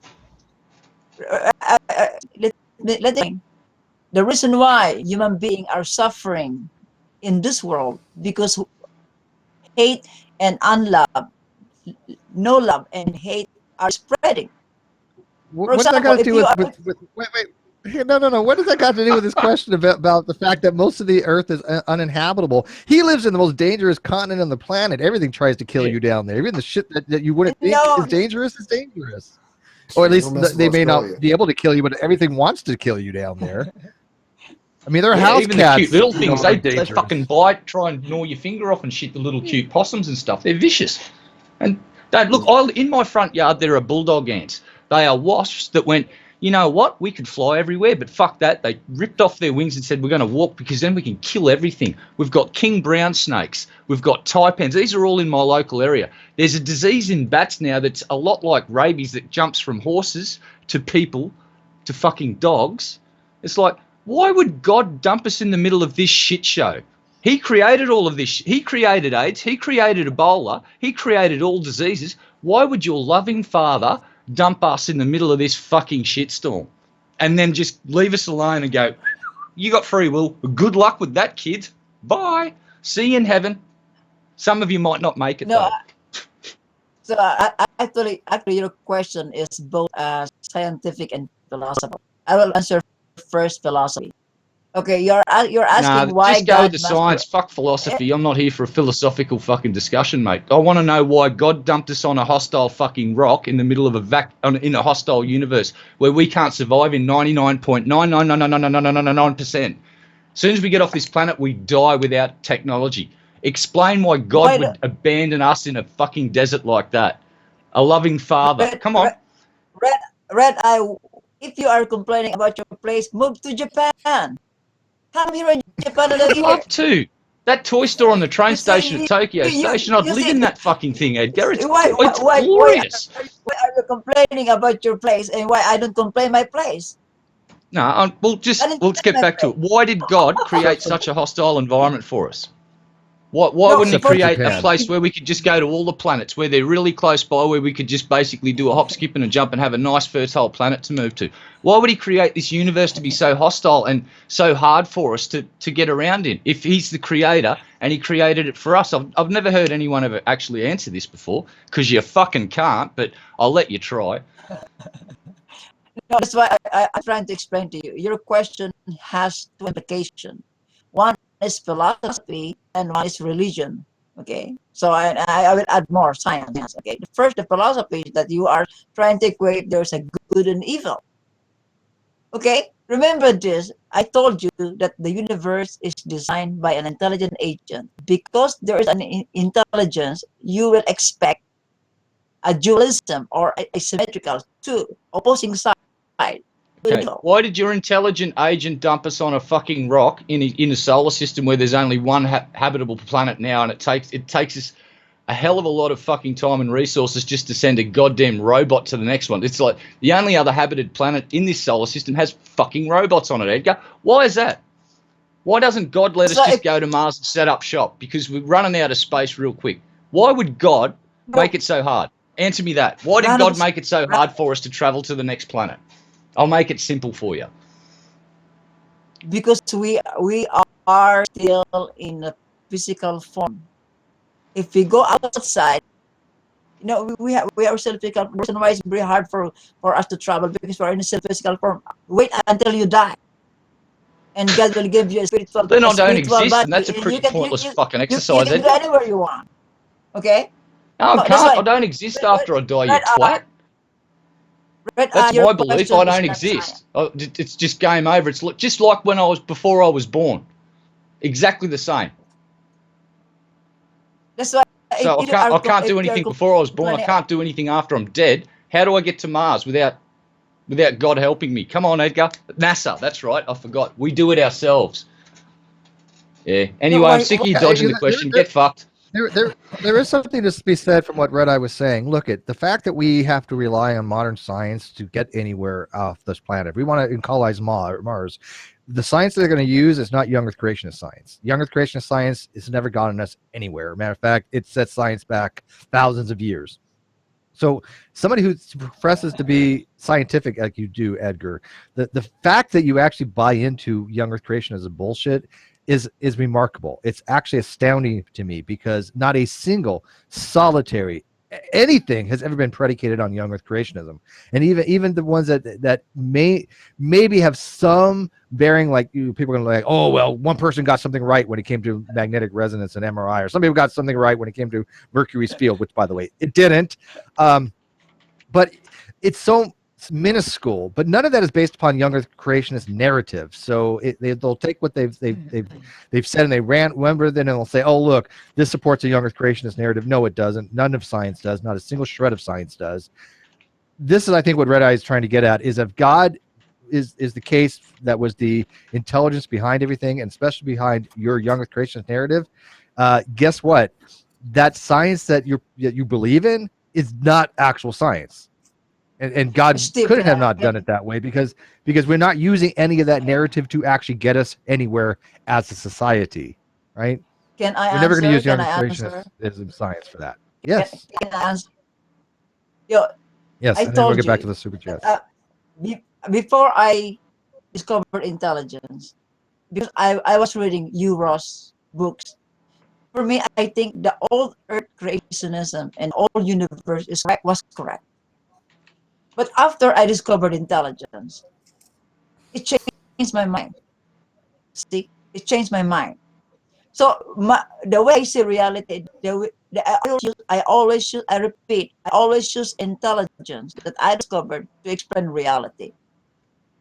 Let me. The reason why human beings are suffering in this world because hate and unlove, no love and hate are spreading. What does that got to do with wait, no. What does that got to do with this question about the fact that most of the Earth is uninhabitable? He lives in the most dangerous continent on the planet. Everything tries to kill you down there. Even the shit that you wouldn't think is dangerous is dangerous. Or at least they may not be able to kill you, but everything wants to kill you down there. I mean, there are house even cats. The cute little things, they fucking bite, try and gnaw your finger off and shit, the little cute possums and stuff. They're vicious. And look, in my front yard, there are bulldog ants. They are wasps that went, you know what, we could fly everywhere, but fuck that. They ripped off their wings and said, we're going to walk because then we can kill everything. We've got king brown snakes. We've got taipans. These are all in my local area. There's a disease in bats now that's a lot like rabies that jumps from horses to people to fucking dogs. It's like, why would God dump us in the middle of this shit show? He created all of this. He created AIDS. He created Ebola. He created all diseases. Why would your loving Father dump us in the middle of this fucking shitstorm and then just leave us alone and go, you got free will. Good luck with that, kid. Bye. See you in heaven. Some of you might not make it, though. So actually, your question is both scientific and philosophical. I will answer first philosophy. Okay, you're asking why just go with the science. Fuck philosophy. I'm not here for a philosophical fucking discussion, mate. I want to know why God dumped us on a hostile fucking rock in the middle of in a hostile universe where we can't survive in 99.9999999%. As soon as we get off this planet, we die without technology. Explain why God would abandon us in a fucking desert like that. A loving Father. Come on. Red Eye, If you are complaining about your place, move to Japan. Come here in Japan and I'd live here. love to. That toy store on the train You see, station at Tokyo Station, I'd you live see, in that fucking thing, Edgar. It's why glorious. are you complaining about your place and why I don't complain my place? No, let's get back to it. Why did God create such a hostile environment for us? Why wouldn't he Except for create a Japan. place where we could just go to all the planets, where they're really close by, where we could just basically do a hop, skip, and a jump and have a nice fertile planet to move to? Why would he create this universe to be so hostile and so hard for us to get around in? If he's the creator and he created it for us, I've never heard anyone ever actually answer this before, because you fucking can't, but I'll let you try. No, that's why I'm trying to explain to you. Your question has two implications. One is philosophy and one is religion. Okay, so I will add more science. Okay, the philosophy is that you are trying to equate there's a good and evil. Okay, remember this. I told you that the universe is designed by an intelligent agent. Because there is an intelligence, you will expect a dualism or a symmetrical, two opposing sides. Okay. Why did your intelligent agent dump us on a fucking rock in a solar system where there's only one habitable planet now, and it takes us a hell of a lot of fucking time and resources just to send a goddamn robot to the next one? It's like the only other habited planet in this solar system has fucking robots on it, Edgar. Why is that? Why doesn't God let us just go to Mars and set up shop? Because we're running out of space real quick. Why would God make it so hard? Answer me that. Why did God make it so hard for us to travel to the next planet? I'll make it simple for you. Because we are still in a physical form. If we go outside, you know, we are still physical. Reason why it's very hard for us to travel, because we're in a physical form. Wait until you die, and God will give you a spiritual. Then I don't spiritual exist, body, and that's a pretty pointless fucking exercise. You can go anywhere you want. Okay. No, I can't. I don't exist after I die, you twat. That's my belief. I don't exist. It's just game over. It's just like before I was born. Exactly the same. That's why. So I can't do anything before I was born. I can't do anything after I'm dead. How do I get to Mars without God helping me? Come on, Edgar. NASA. That's right. I forgot. We do it ourselves. Yeah. Anyway, I'm sick of you dodging the question. Get fucked. There is something to be said from what Red Eye was saying. Look, at the fact that we have to rely on modern science to get anywhere off this planet. If we want to colonize Mars, the science they're going to use is not young Earth creationist science. Young Earth creationist science has never gotten us anywhere. Matter of fact, it sets science back thousands of years. So somebody who professes to be scientific like you do, Edgar, the fact that you actually buy into young Earth creation as a bullshit is remarkable. It's actually astounding to me, because not a single solitary anything has ever been predicated on young Earth creationism. And even the ones that maybe have some bearing, like people are going to like, oh, well, one person got something right when it came to magnetic resonance and MRI, or some people got something right when it came to Mercury's field, which, by the way, it didn't. But it's so minuscule, but none of that is based upon young Earth creationist narrative. So they'll take what they've said and they remember, then they'll say, oh, look, this supports a young Earth creationist narrative. No, it doesn't. None of science does. Not a single shred of science does. This is, I think, what Red Eye is trying to get at, is if God is the case that was the intelligence behind everything, and especially behind your young Earth creationist narrative, guess what? That science that you believe in is not actual science. And God could have not done it that way, because we're not using any of that narrative to actually get us anywhere as a society, right? Can I answer? We're never going to use young creationism science for that. Yes. Can I answer? Yes, and then we'll get back to the super chats. Before I discovered intelligence, because I was reading Ross books. For me, I think the old Earth creationism and old universe was correct. But after I discovered intelligence, it changed my mind. See, it changed my mind. So the way I see reality, I always use intelligence that I discovered to explain reality.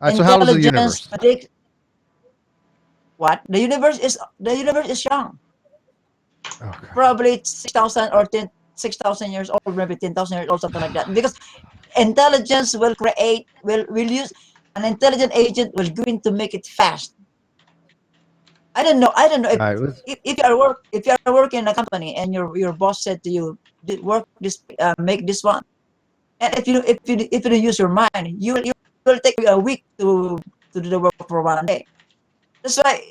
All right, so how is the universe? What? The universe is young. Okay. Probably 6,000 or 6,000 years old, maybe 10,000 years old, something like that. Because intelligence will use An intelligent agent was going to make it fast. I don't know if, All right, if you are working in a company and your boss said to you, work this, make this one, and if you don't use your mind, you will take a week to do the work for 1 day. That's why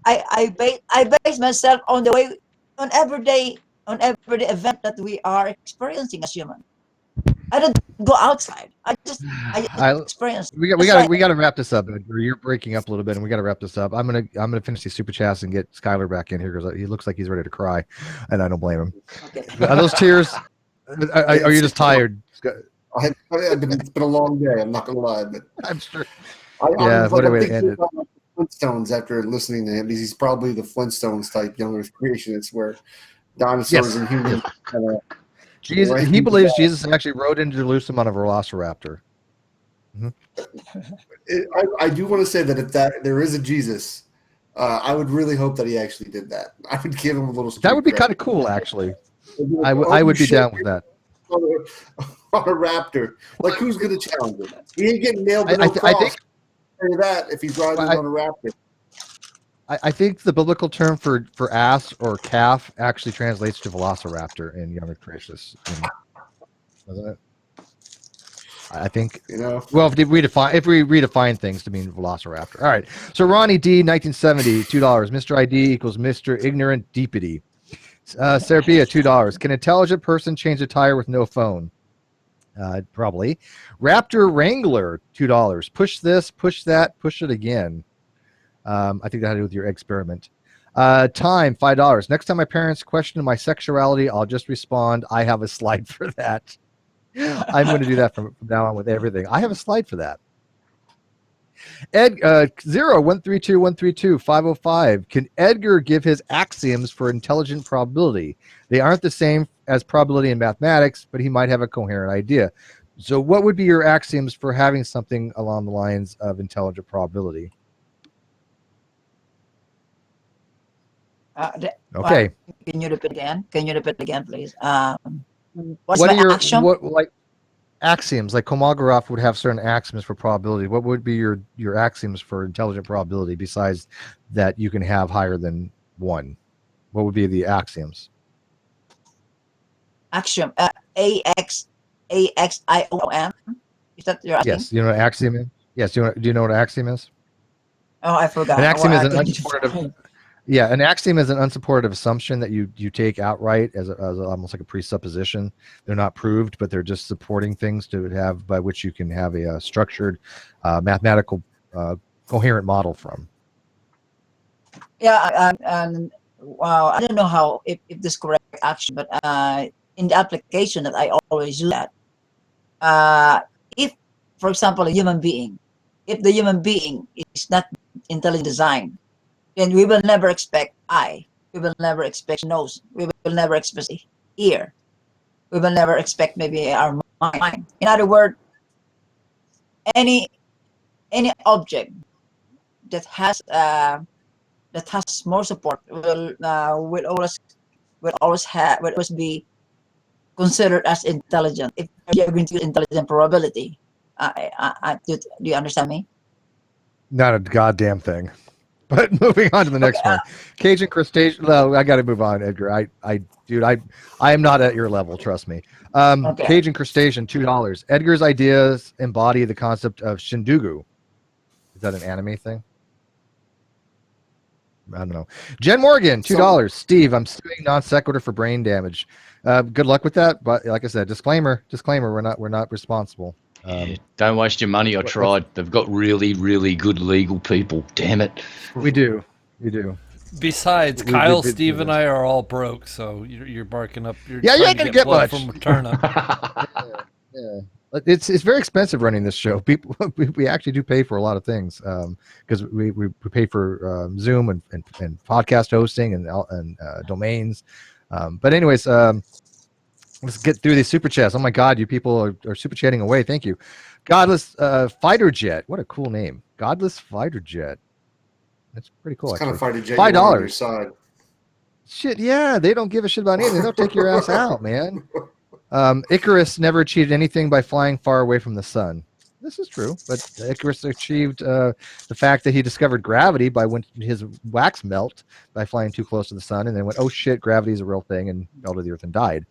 I base myself on the way, on everyday event that we are experiencing as human. I don't go outside. I just experience. we That's why got to wrap this up. Edgar. You're breaking up a little bit, and we got to wrap this up. I'm gonna finish these super chats and get Skylar back in here because he looks like he's ready to cry, and I don't blame him. okay. Are those tears? Are you just tired? It's been a long day. I'm not gonna lie, but I'm sure. I'm what a way to thinking end it. about Flintstones after listening to him, because he's probably the Flintstones type young Earth creationist where dinosaurs and humans kind of. Jesus, he believes Jesus actually rode into Jerusalem on a velociraptor. I do want to say that if there is a Jesus, I would really hope that he actually did that. I would give him a little. That would be kind of cool, actually. I would be down with that. On a raptor, like who's going to challenge him? He ain't getting nailed to no cross. I think that if he's riding on a raptor. I think the biblical term for ass or calf actually translates to velociraptor in Young Earth Creationists, doesn't it? I think, well, if we redefine things to mean velociraptor. All right. So Ronnie D, 1970, $2. Mr. ID equals Mr. Ignorant Deepity. Serapia, $2. Can intelligent person change a tire with no phone? Probably. Raptor Wrangler, $2. Push this, push that, push it again. I think that had to do with your experiment. Time, $5. Next time my parents question my sexuality, I'll just respond, I have a slide for that. I'm going to do that from now on with everything. I have a slide for that. Ed 0132132 Can Edgar give his axioms for intelligent probability? They aren't the same as probability in mathematics, but he might have a coherent idea. So what would be your axioms for having something along the lines of intelligent probability? Okay. Can you repeat again? Please? What are your axioms? Like Kolmogorov would have certain axioms for probability. What would be your axioms for intelligent probability besides that you can have higher than one? What would be the axioms? Axiom. AXIOM. Is that your axiom? Yes. You know what axiom is? Yes. Do you know what an axiom is? Oh, I forgot. An axiom is an unsupported. Yeah, an axiom is an unsupported assumption that you take outright as almost like a presupposition. They're not proved, but they're just supporting things to have by which you can have a structured, mathematical, coherent model from. Yeah, wow, I don't know how if this is correct action, but in the application that I always do that, if, for example, a human being, if the human being is not intelligent design, then we will never expect eye. We will never expect nose. We will never expect ear. We will never expect maybe our mind. In other words, any object that has more support will always be considered as intelligent. If you're going to use intelligent probability, do you understand me? Not a goddamn thing. But moving on to the next one. Cajun crustacean. No, I got to move on, Edgar. I am not at your level. Trust me. Cajun crustacean, $2. Edgar's ideas embody the concept of shindugu. Is that an anime thing? I don't know. Jen Morgan, $2. Steve, I'm suing NonSequitur for brain damage. Good luck with that. But like I said, disclaimer. We're not responsible. Don't waste your money. I tried. They've got really, really good legal people. Damn it. We do. Besides, Kyle, Steve, and I are all broke, so you're barking up. You ain't gonna get much from turnip. Yeah. It's very expensive running this show. People, we actually do pay for a lot of things because we pay for Zoom and podcast hosting and domains. But anyways. Let's get through these super chats. Oh my God, you people are super chatting away. Thank you. Godless Fighter Jet. What a cool name. Godless Fighter Jet. That's pretty cool. It's kind of fighter jet. $5. Shit, yeah. They don't give a shit about anything. They'll take your ass out, man. Icarus never achieved anything by flying far away from the sun. This is true, but Icarus achieved the fact that he discovered gravity by when his wax melt by flying too close to the sun, and then went, "Oh shit, gravity is a real thing," and fell to the earth and died.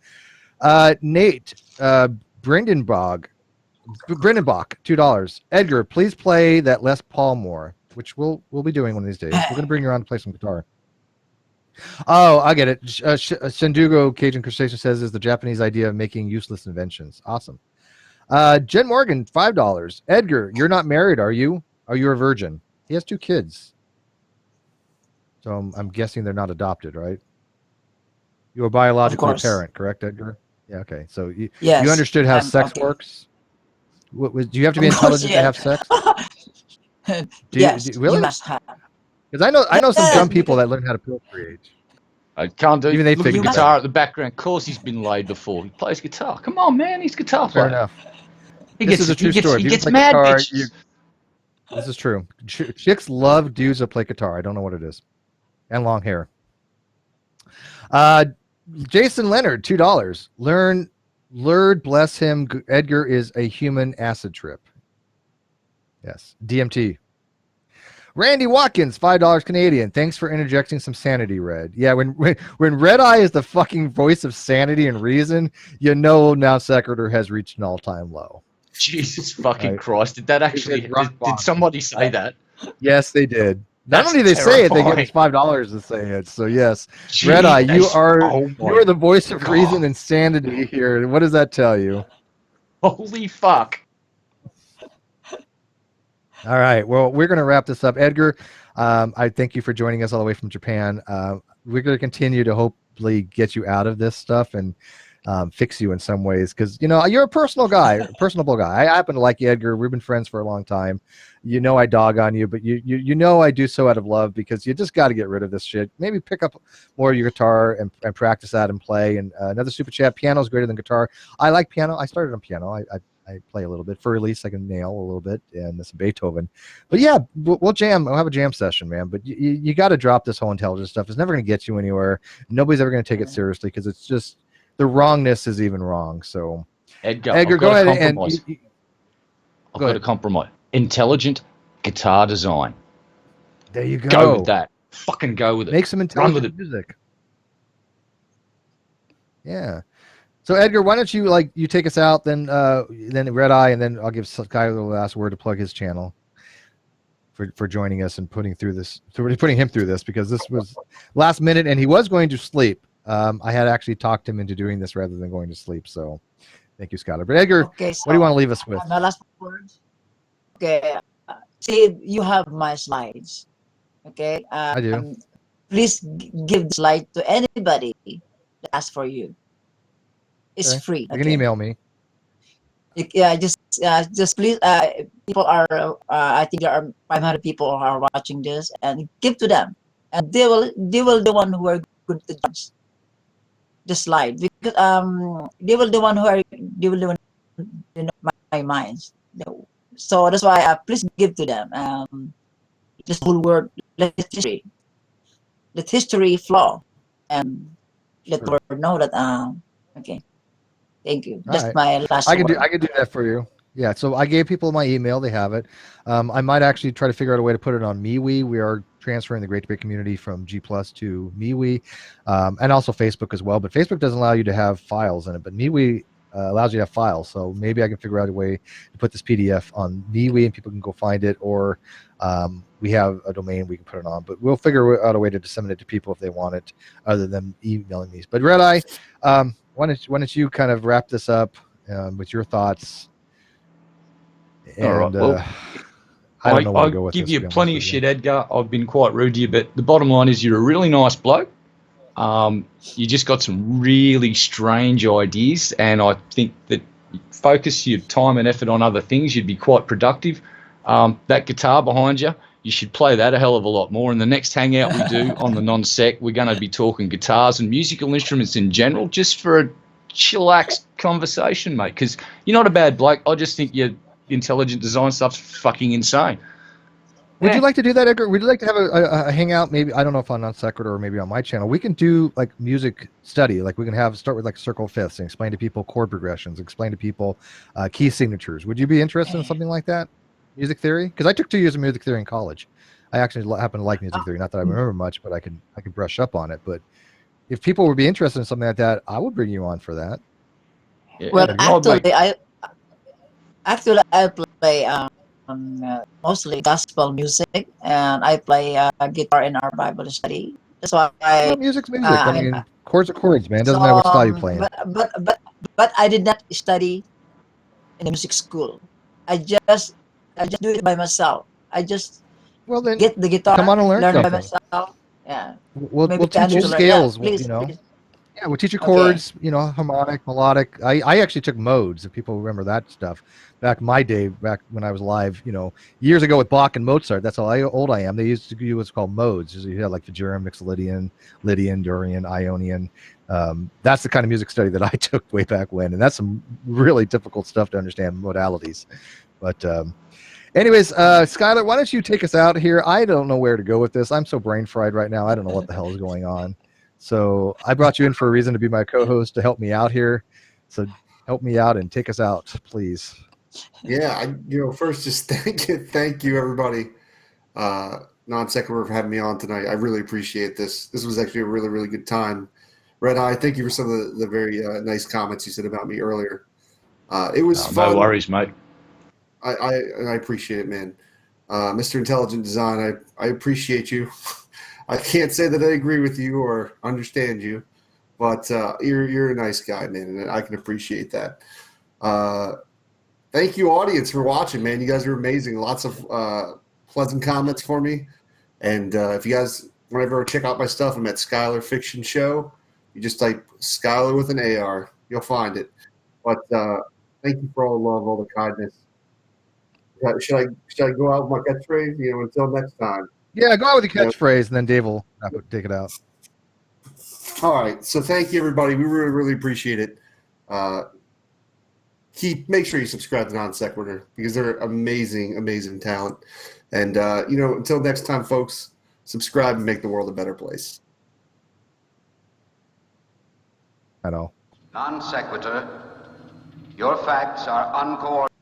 Nate Brendenbach, $2. Edgar, please play that Les Paul more, which we'll be doing one of these days. We're gonna bring you on to play some guitar. Oh, I get it. Shindugo Cajun Crustacean says is the Japanese idea of making useless inventions. Awesome. Jen Morgan, $5. Edgar, you're not married, are you? Are you a virgin? He has 2 kids. So I'm guessing they're not adopted, right? You're a biological parent, correct, Edgar? Yeah, okay. So you understood how sex works? Do you have to be intelligent to have sex? Yes, really? you must have. Because I know some dumb people that learn how to procreate. I can't do. Even they Look at the figure guitar at the background. Of course, he's been laid before. He plays guitar. Come on, man, he's a guitar player. Fair enough. He This gets, is a true story. He gets mad guitar, bitches. This is true. Chicks love dudes that play guitar. I don't know what it is. And long hair. Jason Leonard, $2. Lord bless him. Edgar is a human acid trip. Yes. DMT. Randy Watkins, $5 Canadian. Thanks for interjecting some sanity, Red. Yeah, when Red Eye is the fucking voice of sanity and reason, you know NonSequitur has reached an all-time low. Jesus fucking Christ! Did that actually? Did somebody say that? Yes, they did. That's Not only they say it, they give us terrifying. $5 to say it. So yes, Red Eye, you are the voice of reason and sanity here. What does that tell you? Holy fuck! All right. Well, we're going to wrap this up. Edgar, I thank you for joining us all the way from Japan. We're going to continue to hopefully get you out of this stuff and fix you in some ways because, you know, you're a personal guy, personable guy. I happen to like you, Edgar. We've been friends for a long time. You know I dog on you, but you know I do so out of love because you just got to get rid of this shit. Maybe pick up more of your guitar and practice that and play. And another super chat, piano is greater than guitar. I like piano. I started on piano. I play a little bit. For release, I can nail a little bit, and some Beethoven. But yeah, we'll jam. We'll have a jam session, man. But you got to drop this whole intelligence stuff. It's never going to get you anywhere. Nobody's ever going to take it seriously because it's just the wrongness is even wrong. So Edgar, go ahead and I've got a compromise. Intelligent guitar design. There you go. Go with that. Fucking go with it. Make some intelligent music. Yeah. So Edgar, why don't you take us out, then Red Eye, and then I'll give Skyler the last word to plug his channel for joining us and putting him through this because this was last minute and he was going to sleep. I had actually talked him into doing this rather than going to sleep. So thank you, Skyler. But Edgar, what do you want to leave us with? My last words. Okay. See, you have my slides. Okay. I do. Please give the slide to anybody that asks for you. It's free. You can email me. Yeah, just please. People are. I think there are 500 people who are watching this, and give to them, and they will the one who are good to judge the slide because they will the one you know my minds. So that's why please give to them. Just whole word. Let history flow, and let the world know that. Okay. Thank you. That's my last word. I can do that for you. Yeah. So I gave people my email. They have it. I might actually try to figure out a way to put it on MeWe. We are transferring the Great Debate community from G+ to MeWe, and also Facebook as well. But Facebook doesn't allow you to have files in it, but MeWe allows you to have files. So maybe I can figure out a way to put this PDF on MeWe and people can go find it, or we have a domain we can put it on. But we'll figure out a way to disseminate it to people if they want it, other than emailing me. But Red Eye, why don't you kind of wrap this up with your thoughts? And, all right. Well, I don't know where to go with give this, you plenty of shit, Edgar. I've been quite rude to you, but the bottom line is you're a really nice bloke. You just got some really strange ideas, and I think that focus your time and effort on other things, you'd be quite productive. That guitar behind you, you should play that a hell of a lot more. And the next hangout we do on the non-sec, we're going to be talking guitars and musical instruments in general, just for a chillaxed conversation, mate, because you're not a bad bloke. I just think your intelligent design stuff's fucking insane. Would you like to do that, Edgar? Would you like to have a hangout? Maybe, I don't know if on NonSequitur or maybe on my channel. We can do like music study. Like we can start with like circle fifths and explain to people chord progressions, explain to people key signatures. Would you be interested in something like that? Music theory? Because I took 2 years of music theory in college. I actually happen to like music theory. Not that I remember much, but I could brush up on it. But if people would be interested in something like that, I would bring you on for that. Yeah, Well, I'd like- actually, I play mostly gospel music, and I play guitar in our Bible study. That's why Well, music's music. I I'm mean, chords are chords, man. so Doesn't matter what style you're playing. but I did not study in a music school. I just do it by myself. I just Well, then get the come guitar, on and learn learn it by something. myself. Yeah, We'll maybe teach Candy you to learn. Yeah, scales. please, You know, please. yeah, we'll teach you Okay. chords. You know, harmonic, melodic. I actually took modes. If people remember that stuff, back in my day, back when I was live, you know, years ago with Bach and Mozart. That's how old I am. They used to do what's called modes. You had like Fitzgerald, Mixolydian, Lydian, Dorian, Ionian. That's the kind of music study that I took way back when, and that's some really difficult stuff to understand modalities. But anyways, Skylar, why don't you take us out here? I don't know where to go with this. I'm so brain fried right now. I don't know what the hell is going on. So I brought you in for a reason, to be my co-host, to help me out here. So help me out and take us out, please. Yeah, first just thank you everybody, NonSequitur, for having me on tonight. I really appreciate this. This was actually a really, really good time. Red Eye, thank you for some of the very nice comments you said about me earlier. It was fun. No worries, mate. I appreciate it, man. Mr. Intelligent Design, I appreciate you. I can't say that I agree with you or understand you, but you're a nice guy, man, and I can appreciate that. Thank you, audience, for watching, man. You guys are amazing. Lots of pleasant comments for me. And if you guys want to ever check out my stuff, I'm at Skylar Fiction Show. You just type Skylar with an AR. You'll find it. But thank you for all the love, all the kindness. Should I go out with my catchphrase? Until next time. Yeah, go out with the catchphrase, and then Dave will take it out. All right. So thank you, everybody. We really, really appreciate it. Make sure you subscribe to NonSequitur, because they're amazing, amazing talent. And until next time, folks, subscribe and make the world a better place. I know. Non sequitur. Your facts are uncoordinated.